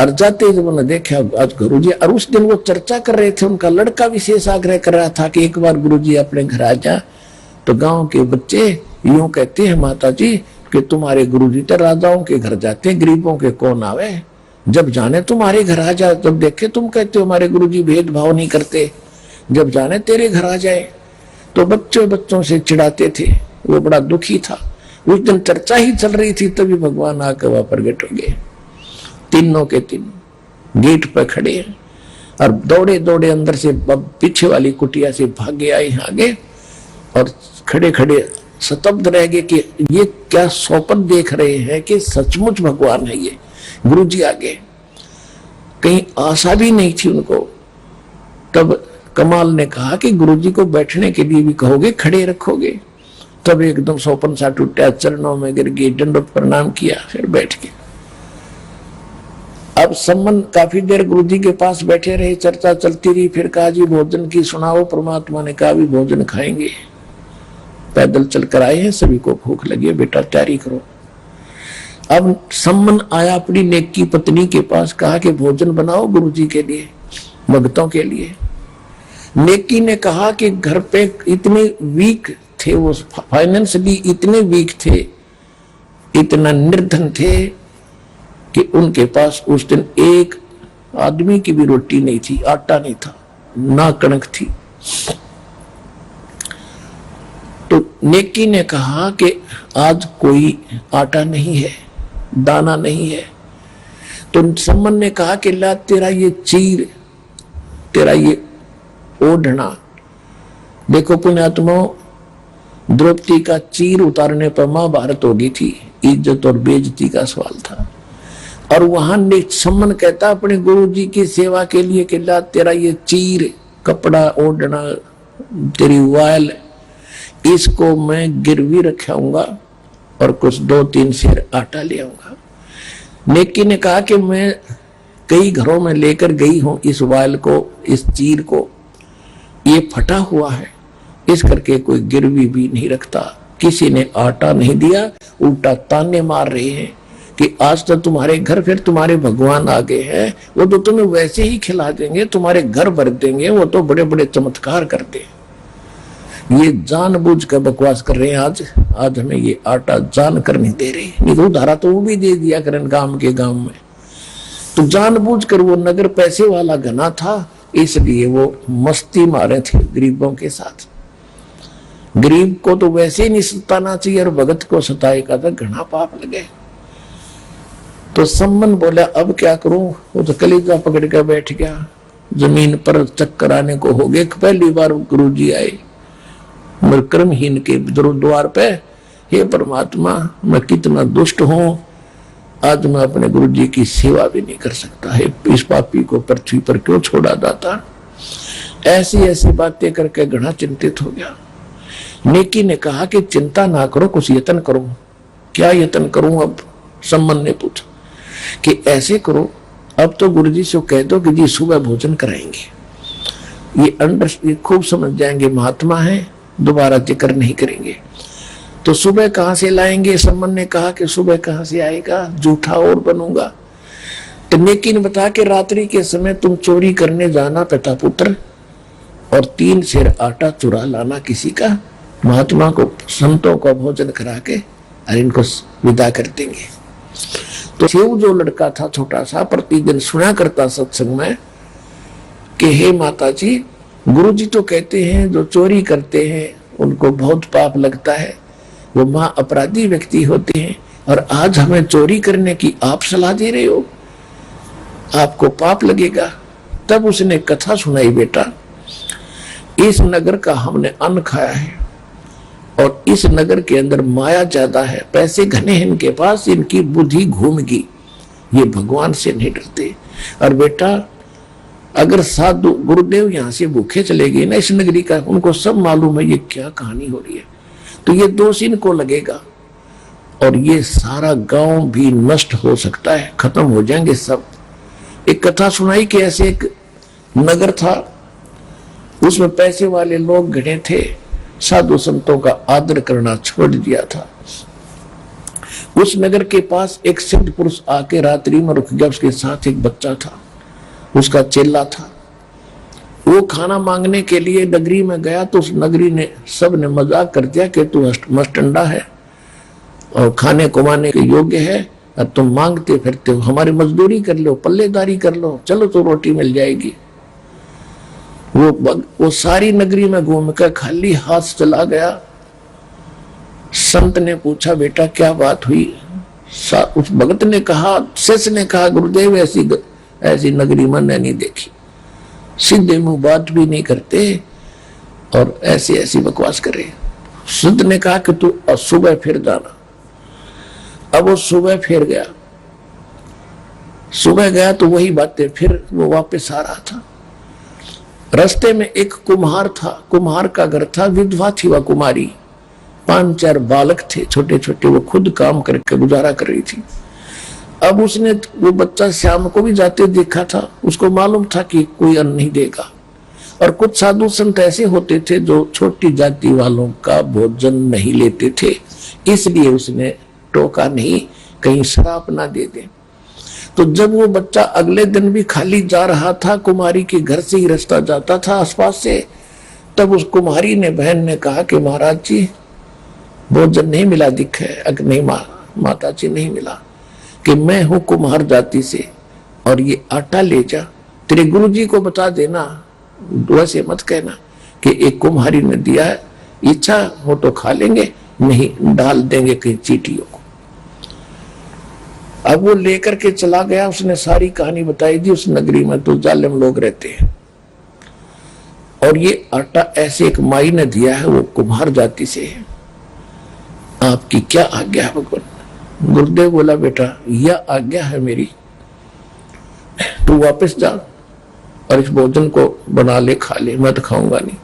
और जाते जब उन्होंने देखा आज गुरुजी, और उस दिन वो चर्चा कर रहे थे, उनका लड़का विशेष आग्रह कर रहा था कि एक बार गुरुजी अपने घर आ जा। तो गांव के बच्चे यूं कहते हैं माता जी कि तुम्हारे गुरुजी तो राजाओं के घर जाते, गरीबों के कौन आवे, जब जाने तुम्हारे घर आ जाए, जब देखे तुम कहते हो हमारे गुरुजी भेदभाव नहीं करते, जब जाने तेरे घर आ जाए। तो बच्चों से चिढ़ाते थे, वो बड़ा दुखी था। उस दिन चर्चा ही चल रही थी, तभी भगवान आकर वहां प्रगट हो गए। तीनों के तीन गेट पर खड़े हैं और दौड़े दौड़े अंदर से पीछे वाली कुटिया से भागे आए आगे, और खड़े खड़े स्तब्ध रह गए कि ये क्या स्वप्न देख रहे हैं कि सचमुच भगवान है ये। गुरुजी आगे, कहीं आशा भी नहीं थी उनको। तब कमाल ने कहा कि गुरुजी को बैठने के लिए भी कहोगे, खड़े रखोगे? तब एकदम स्वप्न सा टूटा, चरणों में गिर गए, दंडवत प्रणाम किया, फिर बैठ गए। अब सम्मन काफी देर गुरुजी के पास बैठे रहे, चर्चा चलती रही। फिर कहा जी भोजन की सुनाओ। परमात्मा ने कहा भी भोजन खाएंगे, पैदल चलकर आए हैं, सभी को भूख लगी है, बेटा तैयारी करो। अब सम्मन आया अपनी नेकी पत्नी के पास, कहा कि भोजन बनाओ गुरुजी के लिए, भक्तों के लिए। नेकी ने कहा कि घर पे इतने वीक थे, वो फाइनेंशियली इतने वीक थे, इतना निर्धन थे कि उनके पास उस दिन एक आदमी की भी रोटी नहीं थी, आटा नहीं था, ना कणक थी। तो नेकी ने कहा कि आज कोई आटा नहीं है, दाना नहीं है। तो सम्मन ने कहा कि ला तेरा ये चीर, तेरा ये ओढ़ना, देखो पुण्यात्मा, द्रौपदी का चीर उतारने पर महाभारत होगी थी, इज्जत और बेइज्जती का सवाल था। और वहां सम्मन कहता अपने गुरु जी की सेवा के लिए कि ला तेरा ये चीर, कपड़ा ओढ़ना, तेरी वायल, इसको मैं गिरवी रखाऊंगा और कुछ 2-3 सेर आटा ले आऊंगा। नेकी ने कहा कि मैं कई घरों में लेकर गई हूं इस वायल को, इस चीर को, ये फटा हुआ है, इस करके कोई गिरवी भी नहीं रखता। किसी ने आटा नहीं दिया, उल्टा ताने मार रहे हैं कि आज तो तुम्हारे घर फिर तुम्हारे भगवान आ गए हैं, वो तो तुम्हें वैसे ही खिला देंगे, तुम्हारे घर भर देंगे, वो तो बड़े बड़े चमत्कार करते हैं। ये जानबूझ कर बकवास कर रहे हैं। आज हमें ये आटा जान कर नहीं दे रहे, नहीं तो उधारा तो वो भी दे दिया करें गांव के गांव में। तो जानबूझ कर, वो नगर पैसे वाला घना था, इसलिए वो मस्ती मारे थे गरीबों के साथ। गरीब को तो वैसे ही नहीं सताना चाहिए, और भगत को सताएगा तो घना पाप लगे। तो सम्मन बोला अब क्या करूं, वो तो कलीजा पकड़ कर बैठ गया। जमीन पर चक्कर आने को हो गए। पहली बार गुरुजी आए कर्महीन के द्वार पे, हे परमात्मा मैं कितना दुष्ट हूं, आज मैं अपने गुरुजी की सेवा भी नहीं कर सकता है, इस पापी को पृथ्वी पर क्यों छोड़ा दाता। ऐसी ऐसी बातें करके घना चिंतित हो गया। नेकी ने कहा कि चिंता ना करो, कुछ यत्न करो। क्या यत्न करूं अब, सम्मन ने पूछा। कि ऐसे करो, अब तो गुरुजी से कह दो कि जी सुबह भोजन कराएंगे, ये खूब समझ जाएंगे, महात्मा है, दोबारा जिक्र नहीं करेंगे। तो सुबह कहां से लाएंगे? सम्मन ने कहा कि सुबह कहां से आएगा, जूठा और बनूंगा। तो नेकी ने बताया कि रात्रि के समय तुम चोरी करने जाना पिता पुत्र, और 3 सेर आटा चुरा लाना किसी का, महात्मा को संतों को भोजन करा के और इनको विदा कर देंगे। तो शिव जो लड़का था छोटा सा, प्रतिदिन सुना करता सत्संग में कि हे माता जी, गुरु जी तो कहते हैं जो चोरी करते हैं उनको बहुत पाप लगता है, वो माँ अपराधी व्यक्ति होते हैं, और आज हमें चोरी करने की आप सलाह दे रहे हो, आपको पाप लगेगा। तब उसने कथा सुनाई, बेटा इस नगर का हमने अन्न खाया है, और इस नगर के अंदर माया ज्यादा है, पैसे घने हैं इनके पास, इनकी बुद्धि घूम गई, ये भगवान से नहीं डरते। और बेटा अगर साधु गुरुदेव यहाँ से भूखे चले गए ना इस नगरी का, उनको सब मालूम है ये क्या कहानी हो रही है, तो ये दोष इनको लगेगा, और ये सारा गांव भी नष्ट हो सकता है, खत्म हो जाएंगे सब। एक कथा सुनाई कि ऐसे एक नगर था, उसमें पैसे वाले लोग घने थे, साधु संतों का आदर करना छोड़ दिया था। उस नगर के पास एक सिद्ध पुरुष आके रात्रि में रुक गया, उसके साथ एक बच्चा था, उसका चेला था। वो खाना मांगने के लिए नगरी में गया, तो उस नगरी ने सब ने मजाक कर दिया कि तू मस्टंडा है और खाने कमाने के योग्य है, और तुम मांगते फिरते हो, हमारी मजदूरी कर लो, पल्लेदारी कर लो, चलो तो रोटी मिल जाएगी। वो सारी नगरी में घूमकर खाली हाथ चला गया। संत ने पूछा बेटा क्या बात हुई? उस भगत ने कहा, शिष्य ने कहा, गुरुदेव ऐसी नगरी मैंने नहीं देखी, सीधे मुंह बात भी नहीं करते और ऐसी ऐसी बकवास करे। संत ने कहा कि तू सुबह फिर जाना। अब वो सुबह फिर गया, सुबह गया तो वही बातें, फिर वो वापस आ रहा था। रास्ते में एक कुम्हार था, कुम्हार का घर था, विधवा थी वह कुमारी, 5-4 बालक थे छोटे छोटे, वो खुद काम करके गुजारा कर रही थी। अब उसने वो बच्चा श्याम को भी जाते देखा था, उसको मालूम था कि कोई अन्न नहीं देगा। और कुछ साधु संत ऐसे होते थे जो छोटी जाति वालों का भोजन नहीं लेते थे, इसलिए उसने टोका नहीं, कहीं श्राप ना दे दे। तो जब वो बच्चा अगले दिन भी खाली जा रहा था, कुमारी के घर से ही रास्ता जाता था आसपास से, तब उस कुमारी ने बहन ने कहा कि महाराज जी भोजन नहीं मिला दिखे। अगर नहीं माता जी नहीं मिला, कि मैं हूं कुम्हार जाति से, और ये आटा ले जा, तेरे गुरुजी को बता देना, वैसे मत कहना कि एक कुम्हारी ने दिया है, इच्छा हो तो खा लेंगे, नहीं डाल देंगे कहीं चीटियों को। अब वो लेकर के चला गया, उसने सारी कहानी बताई दी। उस नगरी में तो जालिम लोग रहते हैं, और ये आटा ऐसे एक माई ने दिया है, वो कुम्हार जाति से है। आपकी क्या आज्ञा है भगवान? गुरुदेव बोला, बेटा यह आज्ञा है मेरी, तू वापस जा और इस भोजन को बना ले, खा ले, मैं तो खाऊंगा नहीं।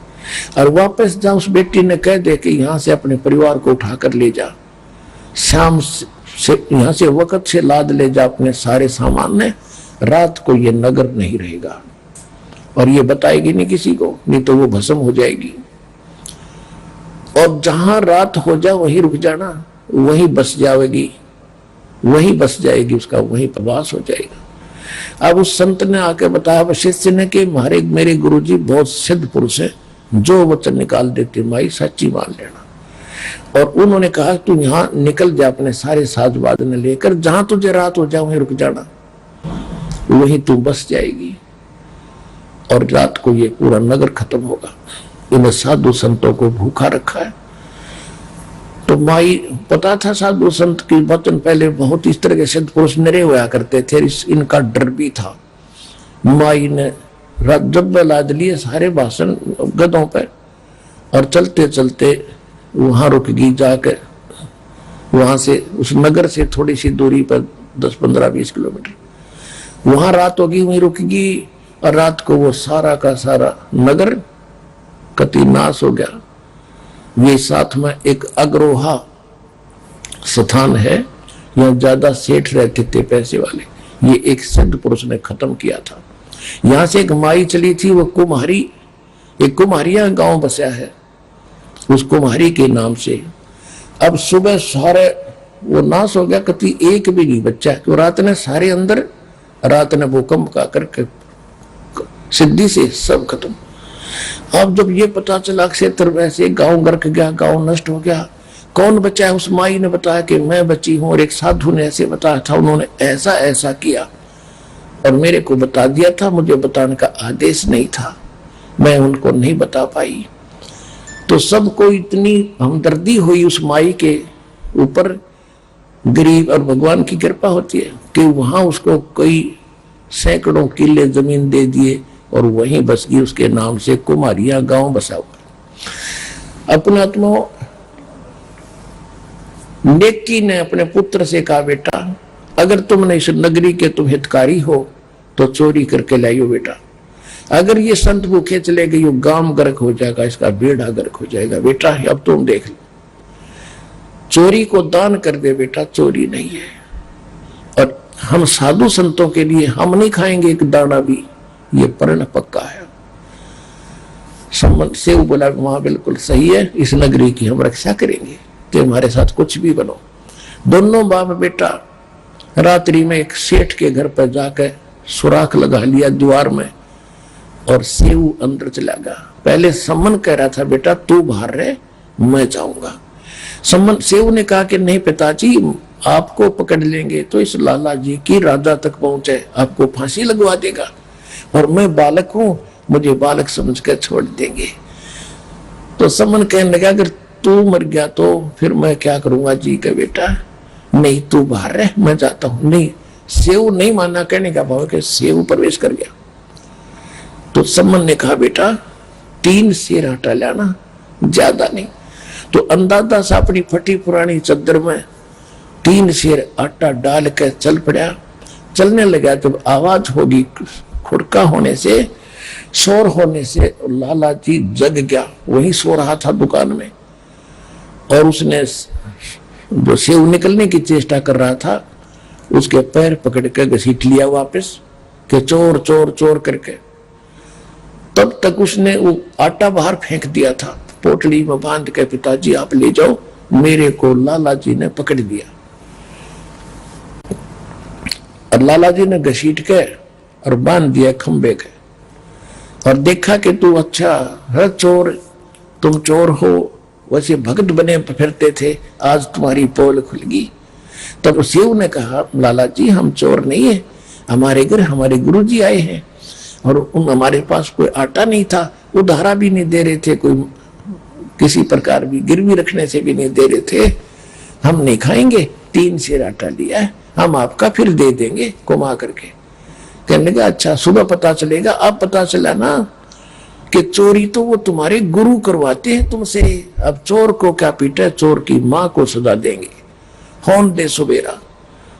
और वापस जा, उस बेटी ने कह दे कि यहां से अपने परिवार को उठाकर ले जा, शाम से यहां से वक्त से लाद ले जा अपने सारे सामान ने, रात को ये नगर नहीं रहेगा। और ये बताएगी नहीं किसी को, नहीं तो वो भस्म हो जाएगी। और जहां रात हो जा वहीं रुक जाना, वहीं बस जाएगी, वहीं बस जाएगी, उसका वहीं प्रवास हो जाएगा। अब उस संत ने आके बताया वशिष्ठ ने कि मेरे गुरुजी बहुत सिद्ध पुरुष है, जो वचन निकाल देते माई सच्ची मान लेना। और उन्होंने कहा तू यहां निकल जा अपने सारे साज वादन लेकर, जहां तुझे रात हो जा वहीं रुक जाना, वहीं तू बस जाएगी, और रात को ये पूरा नगर खत्म होगा। इन साधु संतों को भूखा रखा है। तो माई पता था साधु संत की वचन पहले बहुत इस तरह के सिद्ध पुरुष निरे हुआ करते थे, इनका डर भी था। माई ने जब लाद लिए सारे भाषण गधों पर, और चलते चलते वहां रुक गई जाकर। वहां से उस नगर से थोड़ी सी दूरी पर 10-15-20 किलोमीटर वहां रात होगी, वहीं रुक गई। और रात को वो सारा का सारा नगर कति नाश हो गया। ये साथ में एक अग्रोहा स्थान है, यहाँ ज्यादा सेठ रहते थे पैसे वाले, ये एक सिद्ध पुरुष ने खत्म किया था। यहां से एक माई चली थी, वो कुम्हारी, एक कुम्हारिया गांव बसा है, उस कुम्हारी के नाम से। अब सुबह सारे वो नाश हो गया, कति एक भी नहीं बच्चा, तो रात ने सारे अंदर, रात ने भूकंप का करके सिद्धि से सब खत्म। अब जब ये पता चला क्षेत्र वैसे गांव गर्क गया, गांव नष्ट हो गया, कौन बचा है? उस माई ने बताया कि मैं बची हूं, और एक साधु ने ऐसे बताया था, उन्होंने ऐसा ऐसा किया और मेरे को बता दिया था, मुझे बताने का आदेश नहीं था, मैं उनको नहीं बता पाई। तो सबको इतनी हमदर्दी हुई उस माई के ऊपर, गरीब और भगवान की कृपा होती है कि वहां उसको कई सैकड़ों किले जमीन दे दिए और वहीं बस गई, उसके नाम से कुमारिया गांव बसा हुआ। अपने आत्मा नेकी ने अपने पुत्र से कहा, बेटा अगर तुमने इस नगरी के तुम हितकारी हो तो चोरी करके लाइयो बेटा, अगर ये संत भूखे चले गए यो गांव गर्क हो जाएगा, इसका बेड़ा गर्क हो जाएगा। बेटा अब तुम देख लो, चोरी को दान कर दे बेटा, चोरी नहीं है। और हम साधु संतों के लिए हम नहीं खाएंगे एक दाना भी, ये प्रण पक्का है। संबंध से बोला वहां बिल्कुल सही है, इस नगरी की हम रक्षा करेंगे, तो हमारे साथ कुछ भी बनो। दोनों बाप बेटा रात्रि में एक सेठ के घर पर जाकर सुराख लगा लिया द्वार में, और सेव अंदर चला गया। पहले सम्मन कह रहा था बेटा तू बाहर रहे, मैं जाऊंगा। सम्मन सेव ने कहा कि नहीं पिताजी, आपको पकड़ लेंगे तो इस लाला जी की राजा तक पहुंचे, आपको फांसी लगवा देगा, और मैं बालक हूं, मुझे बालक समझकर छोड़ देंगे। तो सम्मन कहने लगा अगर तू मर गया तो फिर मैं क्या करूंगा जी का बेटा, नहीं तू बाहर रह, मैं जाता हूं। नहीं, सेव नहीं माना, कहने का भाव कि सेव प्रवेश कर गया। तो सम्मन ने कहा बेटा 3 शेर आटा लाना, ज्यादा नहीं। तो अंदाजा सा अपनी फटी पुरानी चद्दर में 3 शेर आटा डाल कर चल पड़ा। चलने लगा, जब आवाज होगी खुड़का होने से, शोर होने से, लाला जी जग गया, वही सो रहा था दुकान में, और उसने जो सेव निकलने की चेष्टा कर रहा था उसके पैर पकड़ कर घसीट लिया वापस कि चोर चोर चोर करके। तब तक उसने वो आटा बाहर फेंक दिया था, पोटली में बांध के पिताजी आप ले जाओ, मेरे को लाला जी ने पकड़ लिया। और लाला जी ने घसीट के और बांध दिया खंबे के, और देखा कि तू अच्छा है चोर, तुम चोर हो, वैसे भगत बने फिरते थे, आज तुम्हारी पोल खुल गई। तब सेव ने कहा लाला जी हम चोर नहीं है, हमारे घर हमारे गुरुजी आए हैं, और हमारे पास कोई आटा नहीं था, उधारा भी नहीं दे रहे थे, कोई किसी प्रकार भी गिरवी रखने से भी नहीं दे रहे थे, हम नहीं खाएंगे, 3 शेर आटा लिया है, हम आपका फिर दे देंगे घुमा करके। कहने लगा अच्छा सुबह पता चलेगा। अब पता चला ना कि चोरी तो वो तुम्हारे गुरु करवाते हैं तुमसे। अब चोर को क्या पीटे, चोर की माँ को सजा देंगे। होन दे सुबेरा,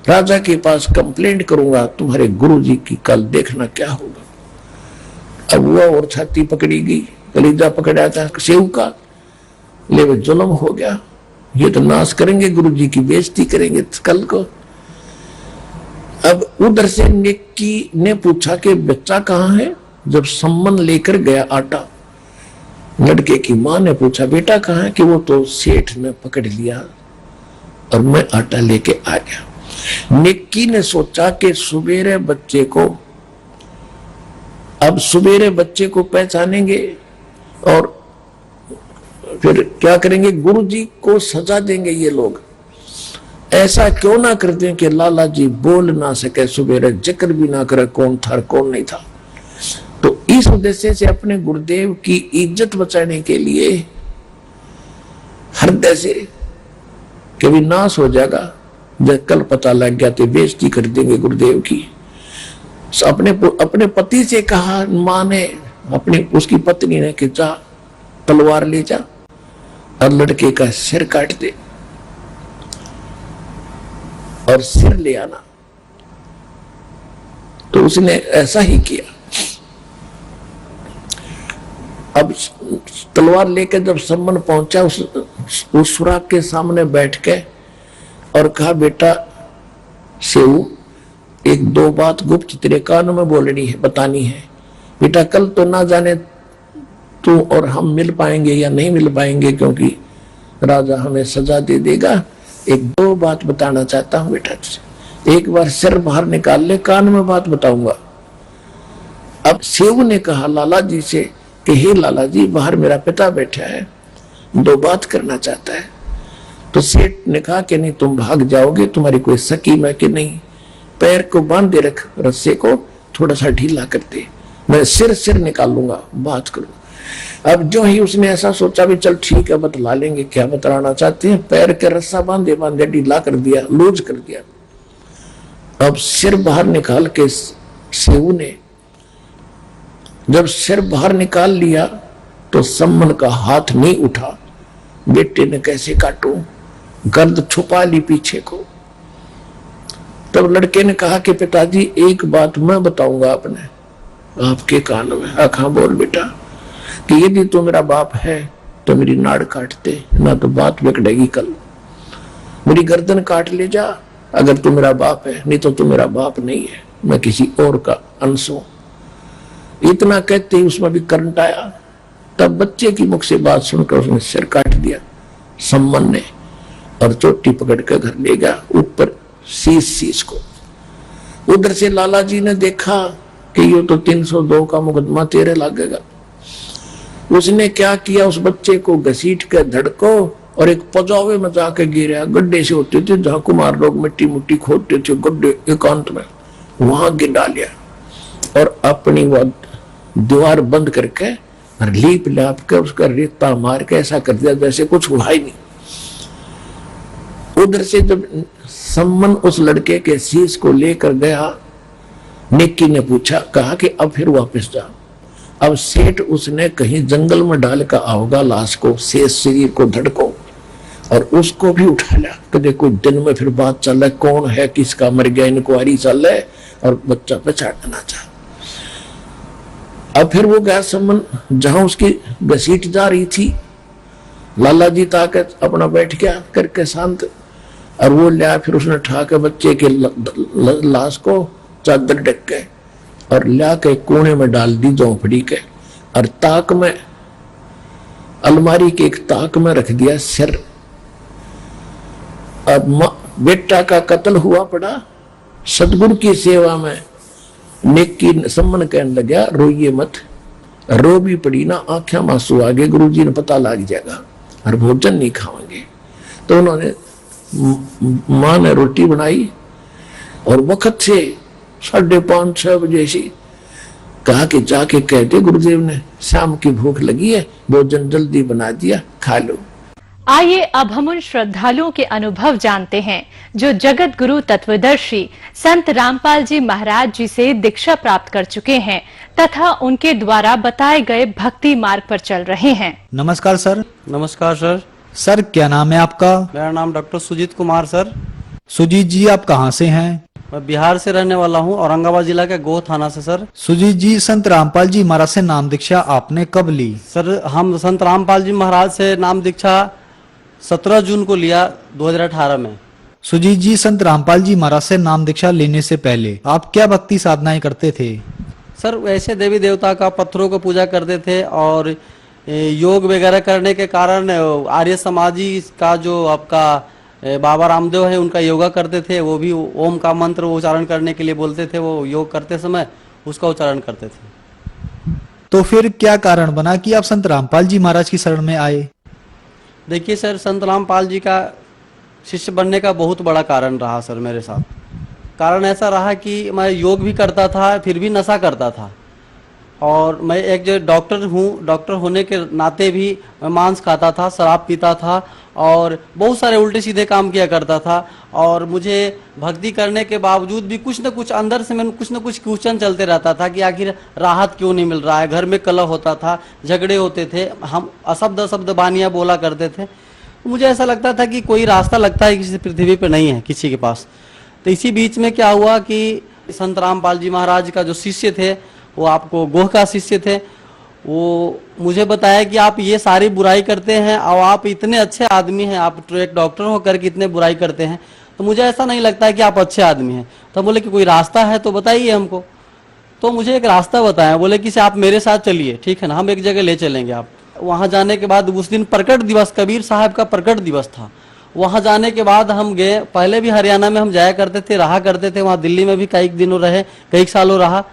राजा के पास कंप्लेंट करूंगा तुम्हारे गुरुजी की, कल देखना क्या होगा। अब हुआ और छाती पकड़ी गई, कलीजा पकड़ा था सेव का, ले वो जुल्म हो गया। ये तो नाश करेंगे, गुरुजी की बेइज्जती करेंगे कल को। अब उधर से निक्की ने पूछा कि बच्चा कहाँ है। जब सम्मन लेकर गया आटा, लड़के की मां ने पूछा बेटा कहाँ है, कि वो तो सेठ ने पकड़ लिया और मैं आटा लेके आ गया। निक्की ने सोचा कि सुबेरे बच्चे को, अब सुबेरे बच्चे को पहचानेंगे और फिर क्या करेंगे, गुरुजी को सजा देंगे ये लोग। ऐसा क्यों ना कर दें कि लाला जी बोल ना सके, सुबेरे जिक्र भी ना करे कौन था कौन नहीं था। तो इस उद्देश्य से अपने गुरुदेव की इज्जत बचाने के लिए हृदय से कभी नाश हो जाएगा, जब कल पता लग गया तो बेइज्जती कर देंगे गुरुदेव की। अपने पति से कहा मां ने, अपनी उसकी पत्नी ने कि जा तलवार ले जा और लड़के का सिर काट दे और सिर ले आना। तो उसने ऐसा ही किया। अब तलवार लेकर जब सम्मन पहुंचा, उस सुराग के सामने बैठ के और कहा बेटा सेऊ, एक दो बात गुप्त तेरे कान में बोलनी है, बतानी है। बेटा कल तो ना जाने तू और हम मिल पाएंगे या नहीं मिल पाएंगे, क्योंकि राजा हमें सजा दे देगा। एक दो बात बताना चाहता हूं बेटा तुझे। एक बार सिर बाहर निकाल ले, कान में बात बताऊंगा। अब सेऊ ने कहा लाला जी से कि हे लाला जी, बाहर मेरा पिता बैठा है, दो बात करना चाहता है। तो सेठ ने कहा कि नहीं तुम भाग जाओगे, तुम्हारी कोई सकीम है कि नहीं, पैर को बांध दे रख, रस्से को थोड़ा सा ढीला कर दे, मैं सिर निकालूंगा, बात करूंगा। अब जो ही उसने ऐसा सोचा भी चल ठीक है बतला लेंगे क्या बतलाना चाहते हैं, पैर के रस्सा बांधे ढीला कर दिया, लूज कर दिया। अब सिर बाहर निकाल के सेऊ ने जब सिर बाहर निकाल लिया तो सम्मन का हाथ नहीं उठा। बेटे ने कैसे काटूं, गर्द छुपा ली पीछे को। तब लड़के ने कहा कि पिताजी एक बात मैं बताऊंगा अपने आपके कान में। हाँ बोल बेटा, कि यदि तो मेरा बाप है तो मेरी नाड़ काट दे, ना तो बात बिगड़ेगी कल। मेरी गर्दन काट ले जा अगर तू मेरा बाप है, नहीं तो तू मेरा बाप नहीं है, मैं किसी और का अंश हूं। इतना कहते ही उसमें भी करंट आया। तब बच्चे की मुख से बात सुनकर उसने सिर काट दिया सम्मन ने, और चोटी पकड़ कर घर ले गया, ऊपर शीश को। उधर से लाला जी ने देखा कि ये तो 302 का मुकदमा तेरे लगेगा। उसने क्या किया, उस बच्चे को घसीट कर धड़को और एक पजावे में जाकर गिरा। गड्ढे से होते थे जहां कुमार लोग मिट्टी मुट्टी खोदते थे, गड्ढे एकांत में, वहां गिर डालिया और अपनी वो दीवार बंद करके और लीप लाप के उसका रेता मार के ऐसा कर दिया जैसे कुछ हुआ ही नहीं। उधर से जब सम्मन उस लड़के के शीश को लेकर गया, निक्की ने पूछा, कहा कि अब फिर वापस जा। अब सेठ उसने कहीं जंगल में डाल कर आओगा लाश को, शेष शरीर को धड़को, और उसको भी उठा लिया कि देखो दिन में फिर बात चल रहा, कौन है किसका मर गया, इंक्वायरी चल रहा है और बच्चा पहचानना चाह। अब फिर वो गया सम्मन जहां उसकी घसीट जा रही थी। लाला जी ताकत अपना बैठ गया करके शांत, और वो लिया फिर उसने उठा के बच्चे के लाश को चादर ढक के और लिया के कोने में डाल दी झोंपड़ी के, और ताक में अलमारी के एक ताक में रख दिया सिर। अब बेटा का कत्ल हुआ पड़ा सतगुरु की सेवा में। निक्की सम्मन कहने लगा रोइए मत, रो भी पड़ी ना आंखें मांसू आगे, गुरुजी ने पता लग जाएगा और भोजन नहीं खाएंगे। तो उन्होंने मां ने रोटी बनाई और वक्त से 5:30-6 बजे से कहा कि जाके कह दे गुरुदेव ने शाम की भूख लगी है, भोजन जल्दी बना दिया, खा लो। आइए अब हम उन श्रद्धालुओं के अनुभव जानते हैं जो जगत गुरु तत्वदर्शी संत रामपाल जी महाराज जी से दीक्षा प्राप्त कर चुके हैं तथा उनके द्वारा बताए गए भक्ति मार्ग पर चल रहे हैं। नमस्कार सर। नमस्कार सर। सर क्या नाम है आपका? मेरा नाम डॉक्टर सुजीत कुमार सर। सुजीत जी आप कहाँ से हैं? मैं बिहार से रहने वाला हूँ, औरंगाबाद जिला के गोह थाना से सर। सुजीत जी संत रामपाल जी महाराज से नाम दीक्षा आपने कब ली? सर हम संत रामपाल जी महाराज से नाम दीक्षा 17 जून को लिया 2018 में। सुजीत जी संत रामपाल जी महाराज से नाम दीक्षा लेने से पहले आप क्या भक्ति साधनाएं करते थे? सर वैसे देवी देवता का पत्थरों को पूजा करते थे और योग वगैरह करने के कारण आर्य समाजी का जो आपका बाबा रामदेव है उनका योगा करते थे, वो भी ओम का मंत्र उच्चारण करने के लिए बोलते थे, वो योग करते समय उसका उच्चारण करते थे। तो फिर क्या कारण बना कि आप संत रामपाल जी महाराज की शरण में आए? देखिए सर, संत रामपाल जी का शिष्य बनने का बहुत बड़ा कारण रहा सर मेरे साथ। कारण ऐसा रहा कि मैं योग भी करता था फिर भी नशा करता था, और मैं एक जो डॉक्टर हूँ, डॉक्टर होने के नाते भी मैं मांस खाता था, शराब पीता था और बहुत सारे उल्टे सीधे काम किया करता था। और मुझे भक्ति करने के बावजूद भी कुछ न कुछ अंदर से मैंने कुछ न कुछ क्वेश्चन चलते रहता था कि आखिर राहत क्यों नहीं मिल रहा है। घर में कलह होता था, झगड़े होते थे, हम अशब्द शब्द बानियाँ बोला करते थे। मुझे ऐसा लगता था कि कोई रास्ता लगता है किसी पृथ्वी पे नहीं है किसी के पास। तो इसी बीच में क्या हुआ कि संत रामपाल जी महाराज का जो शिष्य थे, वो आपको गोह का शिष्य थे, वो मुझे बताया कि आप ये सारी बुराई करते हैं और आप इतने अच्छे आदमी हैं, आप एक डॉक्टर होकर के इतने बुराई करते हैं, तो मुझे ऐसा नहीं लगता है कि आप अच्छे आदमी हैं। तो बोले कि कोई रास्ता है तो बताइए हमको। तो मुझे एक रास्ता बताया, बोले कि आप मेरे साथ चलिए, ठीक है ना, हम एक जगह ले चलेंगे आप। वहाँ जाने के बाद उस दिन प्रकट दिवस, कबीर साहब का प्रकट दिवस था। वहाँ जाने के बाद हम गए, पहले भी हरियाणा में हम जाया करते थे, रहा करते थे, वहाँ दिल्ली में भी कई दिनों रहे, कई सालों रहा।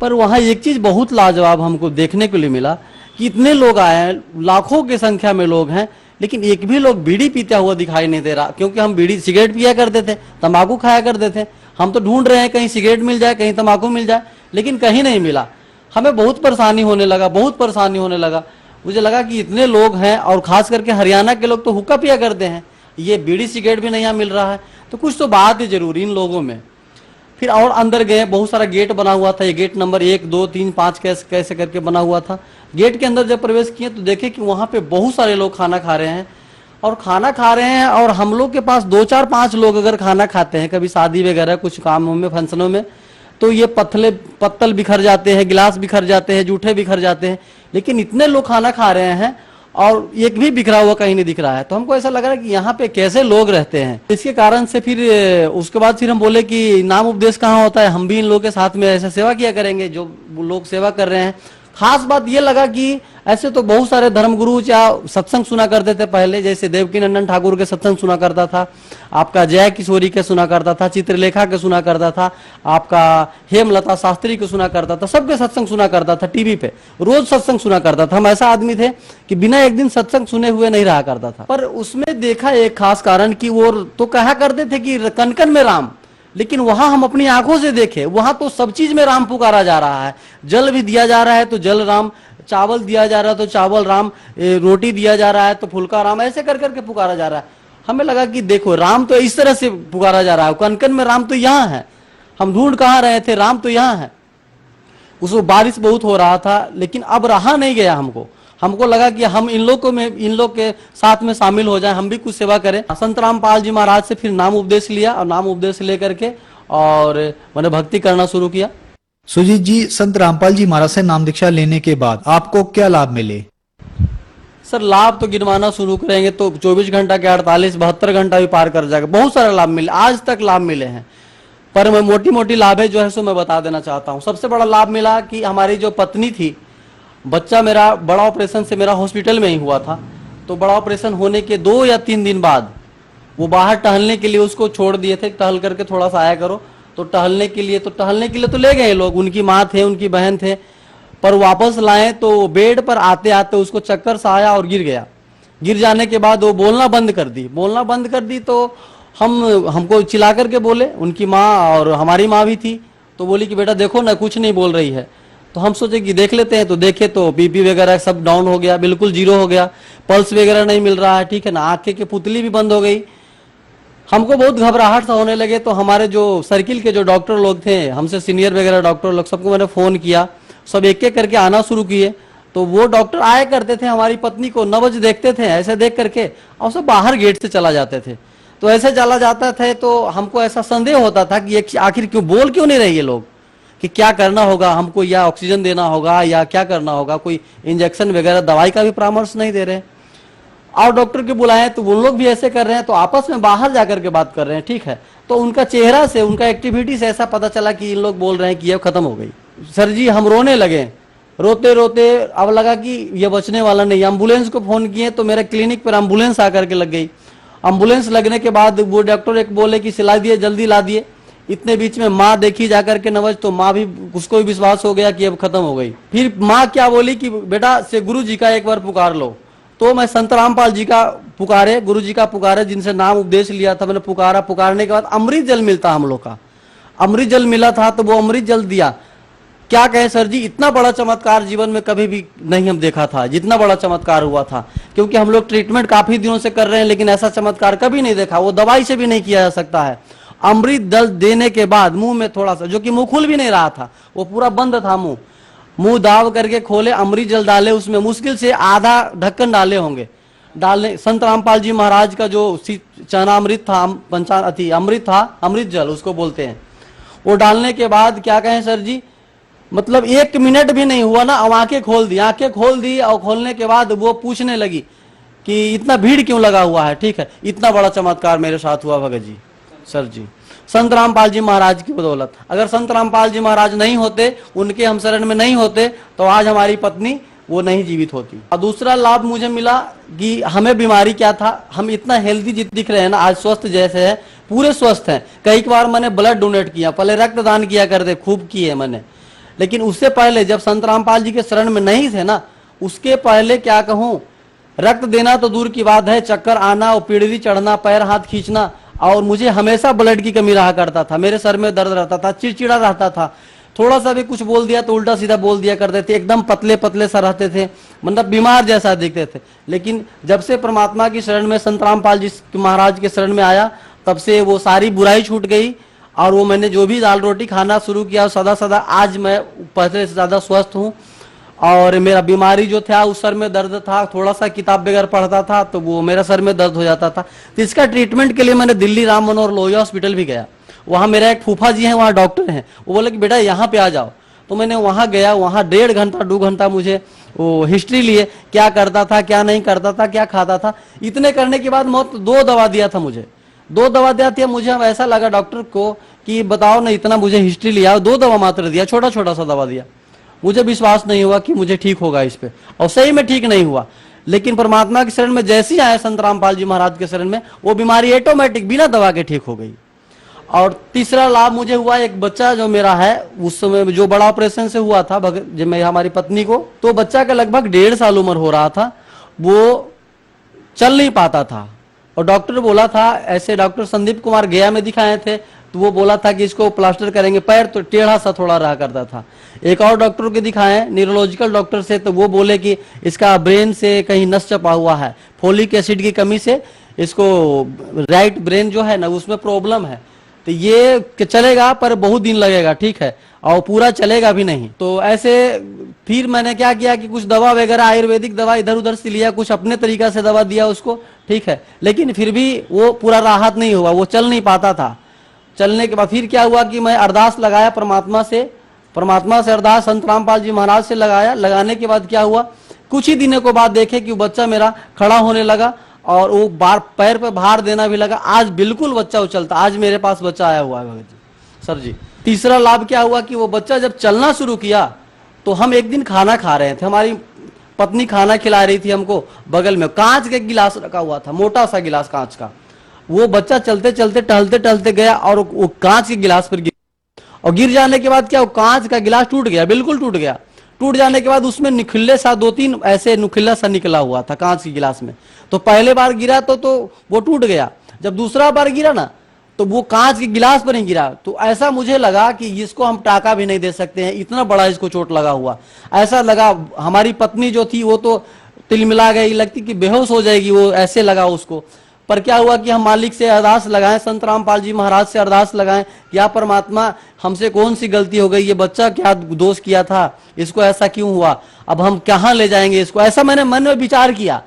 पर वहाँ एक चीज बहुत लाजवाब हमको देखने को लिए मिला कि इतने लोग आए हैं, लाखों की संख्या में लोग हैं, लेकिन एक भी लोग बीड़ी पीता हुआ दिखाई नहीं दे रहा। क्योंकि हम बीड़ी सिगरेट पिया करते थे, तंबाकू खाया करते थे, हम तो ढूंढ रहे हैं कहीं सिगरेट मिल जाए, कहीं तंबाकू मिल जाए, लेकिन कहीं नहीं मिला। हमें बहुत परेशानी होने लगा, बहुत परेशानी होने लगा। मुझे लगा कि इतने लोग हैं और खास करके हरियाणा के लोग तो हुक्का पिया करते हैं, ये बीड़ी सिगरेट भी नहीं यहाँ मिल रहा है, तो कुछ तो बात है जरूर इन लोगों में। फिर और अंदर गए, बहुत सारा गेट बना हुआ था, ये गेट नंबर 1, 2, 3, 5 कैसे करके बना हुआ था। गेट के अंदर जब प्रवेश किए तो देखे कि वहाँ पे बहुत सारे लोग खाना खा रहे हैं, और खाना खा रहे हैं, और हम लोग के पास 2, 4, 5 लोग अगर खाना खाते हैं कभी शादी वगैरह कुछ कामों में, फंक्शनों में, तो ये पत्तल बिखर जाते हैं, गिलास बिखर जाते हैं, जूठे बिखर जाते हैं। लेकिन इतने लोग खाना खा रहे हैं और एक भी बिखरा हुआ कहीं नहीं दिख रहा है। तो हमको ऐसा लग रहा है कि यहाँ पे कैसे लोग रहते हैं। इसके कारण से फिर उसके बाद फिर हम बोले कि नाम उपदेश कहाँ होता है, हम भी इन लोगों के साथ में ऐसे सेवा किया करेंगे जो लोग सेवा कर रहे हैं। खास बात ये लगा कि ऐसे तो बहुत सारे धर्मगुरु या सत्संग सुना करते थे पहले, जैसे देवकी नंदन ठाकुर के सत्संग सुना करता था, आपका जय किशोरी के सुना करता था, चित्रलेखा के सुना करता था, आपका हेमलता शास्त्री के सुना करता था, सबके सत्संग सुना करता था, टीवी पे रोज सत्संग सुना करता था। हम ऐसा आदमी थे कि बिना एक दिन सत्संग सुने हुए नहीं रहा करता था। पर उसमें देखा एक खास कारण कि वो तो कहा करते थे कि कन कन में राम, लेकिन वहां हम अपनी आंखों से देखे, वहां तो सब चीज में राम पुकारा जा रहा है। जल भी दिया जा रहा है तो जल राम, चावल दिया जा रहा है तो चावल राम, रोटी दिया जा रहा है तो फुल्का राम, ऐसे कर करके पुकारा जा रहा है। हमें लगा कि देखो राम तो इस तरह से पुकारा जा रहा है, कन कन में राम तो यहाँ है, हम ढूंढ कहाँ रहे थे, राम तो यहाँ है। उसमें बारिश बहुत हो रहा था, लेकिन अब रहा नहीं गया हमको लगा कि हम इन लोग के साथ में शामिल हो जाएं, हम भी कुछ सेवा करें। संत रामपाल जी महाराज से फिर नाम उपदेश लिया, और नाम उपदेश लेकर के और मैंने भक्ति करना शुरू किया। सुजीत जी संत रामपाल जी महाराज से नाम दीक्षा लेने के बाद आपको क्या लाभ मिले? सर लाभ तो गिनवाना शुरू करेंगे तो 24 घंटा के 48, 72 घंटा भी पार कर जाएगा। बहुत सारे लाभ मिले, आज तक लाभ मिले हैं, पर मैं मोटी मोटी लाभ है जो है सो मैं बता देना चाहता हूँ। सबसे बड़ा लाभ मिला कि हमारी जो पत्नी थी, बच्चा मेरा बड़ा ऑपरेशन से मेरा हॉस्पिटल में ही हुआ था, तो बड़ा ऑपरेशन होने के 2 या 3 दिन बाद वो बाहर टहलने के लिए उसको छोड़ दिए थे, टहल करके थोड़ा सा आया करो। तो टहलने के लिए तो ले गए लोग, उनकी माँ थे, उनकी बहन थे, पर वापस लाए तो बेड पर आते आते उसको चक्कर सा आया और गिर गया। गिर जाने के बाद वो बोलना बंद कर दी तो हमको चिल्ला करके बोले, उनकी माँ और हमारी माँ भी थी, तो बोली कि बेटा देखो ना कुछ नहीं बोल रही है। तो हम सोचे कि देख लेते हैं, तो देखे तो बीपी वगैरह सब डाउन हो गया, बिल्कुल जीरो हो गया, पल्स वगैरह नहीं मिल रहा है, ठीक है ना, आंखें की पुतली भी बंद हो गई। हमको बहुत घबराहट सा होने लगे। तो हमारे जो सर्किल के जो डॉक्टर लोग थे, हमसे सीनियर वगैरह डॉक्टर लोग, सबको मैंने फोन किया, सब एक एक करके आना शुरू किए। तो वो डॉक्टर आया करते थे, हमारी पत्नी को नबज देखते थे, ऐसे देख करके और सब बाहर गेट से चला जाते थे। तो ऐसे चला जाता थे तो हमको ऐसा संदेह होता था कि ये आखिर क्यों बोल क्यों नहीं रहे ये लोग, कि क्या करना होगा हमको, या ऑक्सीजन देना होगा या क्या करना होगा, कोई इंजेक्शन वगैरह दवाई का भी परामर्श नहीं दे रहे। और डॉक्टर के बुलाए तो वो लोग भी ऐसे कर रहे हैं, तो आपस में बाहर जाकर के बात कर रहे हैं, ठीक है। तो उनका चेहरा से, उनका एक्टिविटी से ऐसा पता चला कि इन लोग बोल रहे हैं कि ये खत्म हो गई। सर जी हम रोने लगे, रोते रोते अब लगा कि ये बचने वाला नहीं। एम्बुलेंस को फोन किए तो मेरे क्लिनिक पर एम्बुलेंस आकर के लग गई। एम्बुलेंस लगने के बाद वो डॉक्टर एक बोले कि सिला दिए, जल्दी ला दिए। इतने बीच में माँ देखी जाकर के नवज, तो माँ भी, उसको भी विश्वास हो गया कि अब खत्म हो गई। फिर माँ क्या बोली कि बेटा से गुरु जी का एक बार पुकार लो। तो मैं संत रामपाल जी का पुकारे, गुरु जी का पुकारे, जिनसे नाम उपदेश लिया था मैंने, पुकारा। पुकारने के बाद अमृत जल मिलता हम लोग का, अमृत जल मिला था, तो वो अमृत जल दिया। क्या कहे सर जी, इतना बड़ा चमत्कार जीवन में कभी भी नहीं हम देखा था, जितना बड़ा चमत्कार हुआ था। क्योंकि हम लोग ट्रीटमेंट काफी दिनों से कर रहे हैं, लेकिन ऐसा चमत्कार कभी नहीं देखा, वो दवाई से भी नहीं किया जा सकता है। अमृत जल देने के बाद मुंह में थोड़ा सा, जो कि मुंह खुल भी नहीं रहा था, वो पूरा बंद था मुंह दाव करके खोले, अमृत जल डाले, उसमें मुश्किल से आधा ढक्कन डाले होंगे। डालने संत रामपाल जी महाराज का जो चरणामृत था, अमृत था, अमृत जल उसको बोलते हैं, वो डालने के बाद क्या कहें सर जी, मतलब 1 मिनट भी नहीं हुआ ना, अब आंखें खोल दी और खोलने के बाद वो पूछने लगी कि इतना भीड़ क्यों लगा हुआ है, ठीक है। इतना बड़ा चमत्कार मेरे साथ हुआ भगत जी, सर जी, संत रामपाल जी महाराज की बदौलत। अगर संत रामपाल जी महाराज नहीं होते, उनके हम शरण में नहीं होते, तो आज हमारी पत्नी वो नहीं जीवित होती। और दूसरा लाभ मुझे मिला कि हमें बीमारी क्या था, हम इतना हेल्दी दिख रहे हैं ना, आज स्वस्थ जैसे है, पूरे स्वस्थ हैं। कई बार मैंने ब्लड डोनेट किया, पहले रक्तदान किया करते, खूब किए मैंने, लेकिन उससे पहले जब संत रामपाल जी के शरण में नहीं थे ना, उसके पहले क्या कहूं, रक्त देना तो दूर की बात है, चक्कर आना और पीढ़ी चढ़ना, पैर हाथ खींचना, और मुझे हमेशा ब्लड की कमी रहा करता था, मेरे सर में दर्द रहता था, चिड़चिड़ा रहता था, थोड़ा सा भी कुछ बोल दिया तो उल्टा सीधा बोल दिया करते थे, एकदम पतले पतले सा रहते थे, मतलब बीमार जैसा दिखते थे। लेकिन जब से परमात्मा की शरण में, संत रामपाल जी महाराज के शरण में आया, तब से वो सारी बुराई छूट गई। और वो मैंने जो भी दाल रोटी खाना शुरू किया, सदा सदा आज मैं पहले से ज्यादा स्वस्थ हूँ। और मेरा बीमारी जो था, उस सर में दर्द था, थोड़ा सा किताब वगैरह पढ़ता था तो वो मेरा सर में दर्द हो जाता था। तो इसका ट्रीटमेंट के लिए मैंने दिल्ली राम मनोहर लोहिया हॉस्पिटल भी गया। वहाँ मेरा एक फूफा जी हैं, वहाँ डॉक्टर हैं, वो बोले कि बेटा यहाँ पे आ जाओ। तो मैंने वहाँ गया, वहाँ 1.5 घंटा 2 घंटा मुझे वो हिस्ट्री लिए, क्या करता था, क्या नहीं करता था, क्या खाता था। इतने करने के बाद मौत 2 दवा दिया था मुझे, 2 दवा दिया था मुझे। ऐसा लगा डॉक्टर को कि बताओ ना, इतना मुझे हिस्ट्री लिया, 2 दवा मात्र दिया, छोटा छोटा सा दवा दिया। मुझे विश्वास नहीं हुआ कि मुझे ठीक होगा इस पे, और सही में ठीक नहीं हुआ। लेकिन परमात्मा के शरण में जैसे ही आया संत रामपाल जी महाराज के शरण में, वो बीमारी ऑटोमेटिक बिना दवा के ठीक हो गई। और तीसरा लाभ मुझे हुआ, एक बच्चा जो मेरा है, उस समय जो बड़ा ऑपरेशन से हुआ था जब मैं हमारी पत्नी को, तो बच्चा का लगभग 1.5 साल उम्र हो रहा था, वो चल नहीं पाता था। और डॉक्टर बोला था, ऐसे डॉक्टर संदीप कुमार गया में दिखाए थे, तो वो बोला था कि इसको प्लास्टर करेंगे, पैर तो टेढ़ा सा थोड़ा रहा करता था। एक और डॉक्टर के दिखाए, न्यूरोलॉजिकल डॉक्टर से, तो वो बोले कि इसका ब्रेन से कहीं नस चपा हुआ है, फोलिक एसिड की कमी से इसको राइट ब्रेन जो है ना, उसमें प्रॉब्लम है। तो ये चलेगा पर बहुत दिन लगेगा, ठीक है, और पूरा चलेगा भी नहीं। तो ऐसे फिर मैंने क्या किया कि कुछ दवा वगैरह, आयुर्वेदिक दवा इधर उधर से लिया, कुछ अपने तरीका से दवा दिया उसको, ठीक है, लेकिन फिर भी वो पूरा राहत नहीं हुआ, वो चल नहीं पाता था। चलने के बाद फिर क्या हुआ कि मैं अरदास लगाया परमात्मा से अरदास संत रामपाल जी महाराज से लगाया। लगाने के बाद क्या हुआ, कुछ ही दिनों के बाद देखे कि बच्चा मेरा खड़ा होने लगा और वो पैर पे भार देना भी लगा। आज बिल्कुल बच्चा उछलता, आज मेरे पास बच्चा आया हुआ है भगत जी, सर जी। तीसरा लाभ क्या हुआ कि वो बच्चा जब चलना शुरू किया, तो हम एक दिन खाना खा रहे थे, हमारी पत्नी खाना खिला रही थी हमको, बगल में कांच का गिलास रखा हुआ था, मोटा सा गिलास कांच का। वो बच्चा चलते चलते टहलते टहलते गया और वो कांच के गिलास पर गिर, और गिर जाने के बाद क्या, वो कांच का गिलास टूट गया, बिल्कुल टूट गया। टूट जाने के बाद उसमें निखिल्ले सा 2-3 ऐसे नुखिल्ला सा निकला हुआ था कांच के गिलास में। तो पहले बार गिरा तो वो टूट गया। जब दूसरा बार गिरा ना, तो वो कांच के गिलास पर ही गिरा। तो ऐसा मुझे लगा कि इसको हम टाका भी नहीं दे सकते हैं, इतना बड़ा इसको चोट लगा हुआ। ऐसा लगा हमारी पत्नी जो थी वो तो तिलमिला गई, लगती कि बेहोश हो जाएगी, वो ऐसे लगा उसको। पर क्या हुआ कि हम मालिक से अरदास लगाएं, संत रामपाल जी महाराज से अरदास लगाएं, या परमात्मा हमसे कौन सी गलती हो गई, ये बच्चा क्या दोष किया था, इसको ऐसा क्यों हुआ, अब हम कहाँ ले जाएंगे इसको। ऐसा मैंने मन में विचार किया,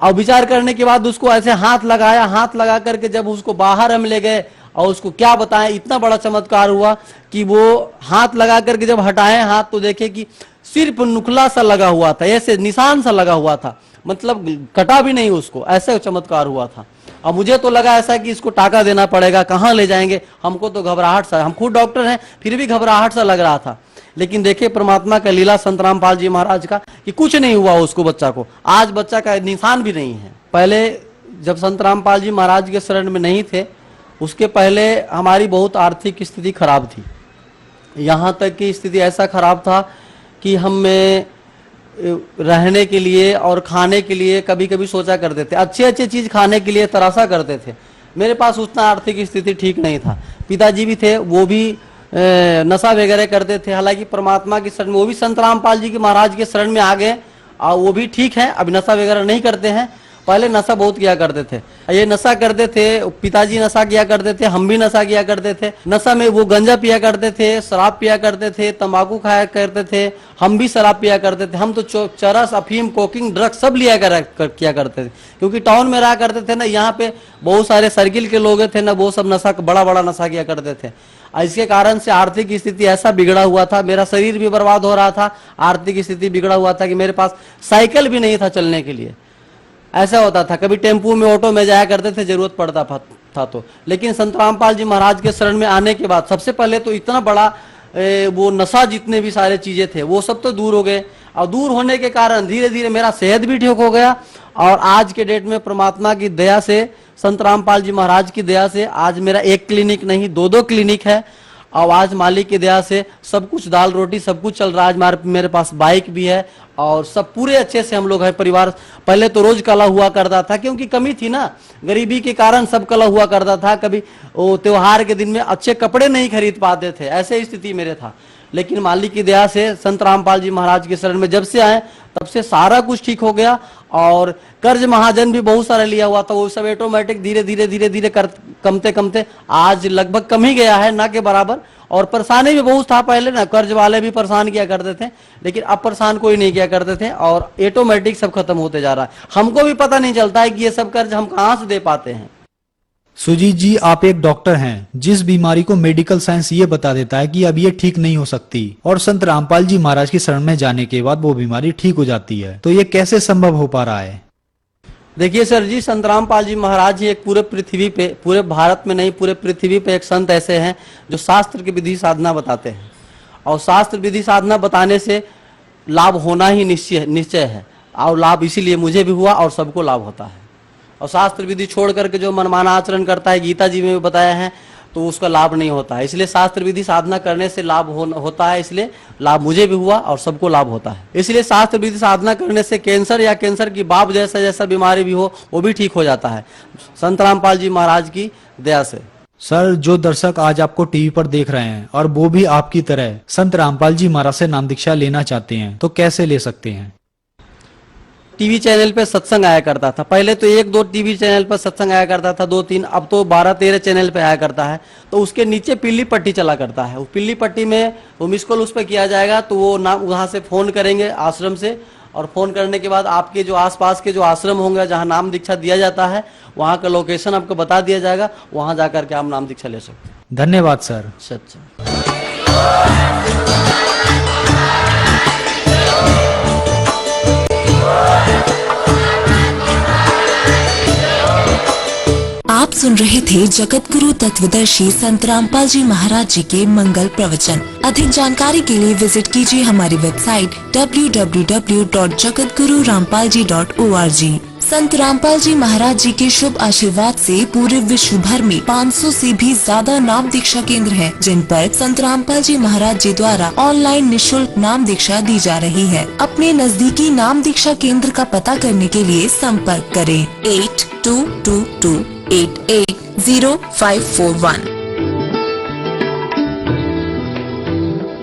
और विचार करने के बाद उसको ऐसे हाथ लगाया। हाथ लगा करके जब उसको बाहर हम ले गए और उसको क्या बताएं, इतना बड़ा चमत्कार हुआ कि वो हाथ लगा करके जब हटाए हाथ तो देखे कि सिर्फ नुकला सा लगा हुआ था, ऐसे निशान सा लगा हुआ था, मतलब कटा भी नहीं उसको, ऐसे चमत्कार हुआ था। और मुझे तो लगा ऐसा कि इसको टाका देना पड़ेगा, कहाँ ले जाएंगे, हमको तो घबराहट सा, हम खुद डॉक्टर हैं फिर भी घबराहट सा लग रहा था। लेकिन देखिए परमात्मा का लीला संत रामपाल जी महाराज का कि कुछ नहीं हुआ उसको, बच्चा को आज बच्चा का निशान भी नहीं है। पहले जब संत रामपाल जी महाराज के शरण में नहीं थे, उसके पहले हमारी बहुत आर्थिक स्थिति खराब थी। यहाँ तक की स्थिति ऐसा खराब था कि हमें रहने के लिए और खाने के लिए कभी कभी सोचा करते थे, अच्छे अच्छे चीज खाने के लिए तराशा करते थे। मेरे पास उतना आर्थिक स्थिति ठीक नहीं था। पिताजी भी थे, वो भी नशा वगैरह करते थे। हालांकि परमात्मा की शरण में, वो भी संत रामपाल जी के महाराज के शरण में आ गए और वो भी ठीक है, अभी नशा वगैरह नहीं करते हैं। पहले नशा बहुत किया करते थे, ये नशा करते थे, पिताजी नशा किया करते थे, हम भी नशा किया करते थे। नशा में वो गंजा पिया करते थे, शराब पिया करते थे, तंबाकू खाया करते थे, हम भी शराब पिया करते थे। हम तो चरस, अफीम, कोकिंग, ड्रग्स सब लिया किया करते थे, क्योंकि टाउन में रहा करते थे ना, यहाँ पे बहुत सारे सर्किल के लोग थे ना, वो सब नशा, बड़ा बड़ा नशा किया करते थे। इसके कारण से आर्थिक स्थिति ऐसा बिगड़ा हुआ था, मेरा शरीर भी बर्बाद हो रहा था, आर्थिक स्थिति बिगड़ा हुआ था कि मेरे पास साइकिल भी नहीं था चलने के लिए। ऐसा होता था, कभी टेम्पू में, ऑटो में जाया करते थे, जरूरत पड़ता था तो। लेकिन संत रामपाल जी महाराज के शरण में आने के बाद सबसे पहले तो इतना बड़ा वो नशा, जितने भी सारे चीजें थे वो सब तो दूर हो गए। और दूर होने के कारण धीरे धीरे मेरा सेहत भी ठीक हो गया। और आज के डेट में परमात्मा की दया से, संत रामपाल जी महाराज की दया से आज मेरा एक क्लिनिक नहीं, दो क्लिनिक है। और आज मालिक की दया से सब कुछ, दाल रोटी सब कुछ चल रहा है। आज मेरे पास बाइक भी है और सब पूरे अच्छे से हम लोग हैं परिवार। पहले तो रोज कला हुआ करता था, क्योंकि कमी थी ना, गरीबी के कारण सब कला हुआ करता था। कभी वो त्योहार के दिन में अच्छे कपड़े नहीं खरीद पाते थे, ऐसे स्थिति मेरे था। लेकिन मालिक की दया से संत रामपाल जी महाराज के शरण में जब से आए तब से सारा कुछ ठीक हो गया। और कर्ज महाजन भी बहुत सारा लिया हुआ था, वो सब ऑटोमेटिक धीरे धीरे धीरे धीरे कमते कमते आज लगभग कम ही गया है, ना के बराबर। और परेशानी भी बहुत था पहले ना, कर्ज वाले भी परेशान किया करते थे, लेकिन अब परेशान कोई नहीं किया करते थे और ऑटोमेटिक सब खत्म होते जा रहा है। हमको भी पता नहीं चलता है कि ये सब कर्ज हम कहाँ से दे पाते हैं। सुजीत जी, आप एक डॉक्टर हैं, जिस बीमारी को मेडिकल साइंस ये बता देता है कि अब ये ठीक नहीं हो सकती, और संत रामपाल जी महाराज की शरण में जाने के बाद वो बीमारी ठीक हो जाती है, तो ये कैसे संभव हो पा रहा है? देखिए सर जी, संत रामपाल जी महाराज जी एक पूरे पृथ्वी पे, पूरे भारत में नहीं पूरे पृथ्वी पे एक संत ऐसे हैं जो शास्त्र की विधि साधना बताते हैं। और शास्त्र विधि साधना बताने से लाभ होना ही निश्चय है, और लाभ इसीलिए मुझे भी हुआ और सबको लाभ होता है। और शास्त्र विधि छोड़ करके जो मनमाना आचरण करता है, गीता जी में भी बताया है, तो उसका लाभ नहीं होता है। इसलिए शास्त्र विधि साधना करने से लाभ होता है, इसलिए लाभ मुझे भी हुआ और सबको लाभ होता है। इसलिए शास्त्र विधि साधना करने से कैंसर या कैंसर की बाप जैसा बीमारी भी हो वो भी ठीक हो जाता है, संत रामपाल जी महाराज की दया से। सर, जो दर्शक आज आपको टीवी पर देख रहे हैं और वो भी आपकी तरह संत रामपाल जी महाराज से नाम दीक्षा लेना चाहते हैं, तो कैसे ले सकते हैं? टीवी चैनल पे सत्संग आया करता था, पहले तो 1-2 टीवी चैनल पर सत्संग आया करता था, 2-3, अब तो 12-13 चैनल पे आया करता है। तो उसके नीचे पीली पट्टी चला करता है, उस पीली पट्टी में वो मिस कॉल उस पर किया जाएगा, तो वो नाम वहां से फोन करेंगे आश्रम से, और फोन करने के बाद आपके जो आसपास के जो आश्रम होंगे जहाँ नाम दीक्षा दिया जाता है, वहाँ का लोकेशन आपको बता दिया जाएगा, वहां जाकर के आप नाम दीक्षा ले सकते हैं। धन्यवाद सर। अच्छा। आप सुन रहे थे जगत गुरु तत्वदर्शी संत रामपाल जी महाराज जी के मंगल प्रवचन। अधिक जानकारी के लिए विजिट कीजिए हमारी वेबसाइट www.jagatgururampalji.org। संत रामपाल जी महाराज जी के शुभ आशीर्वाद से पूरे विश्व भर में 500 से भी ज्यादा नाम दीक्षा केंद्र हैं, जिन पर संत रामपाल जी महाराज जी द्वारा ऑनलाइन निशुल्क नाम दीक्षा दी जा रही है। अपने नजदीकी नाम दीक्षा केंद्र का पता करने के लिए संपर्क करें 822288 0541।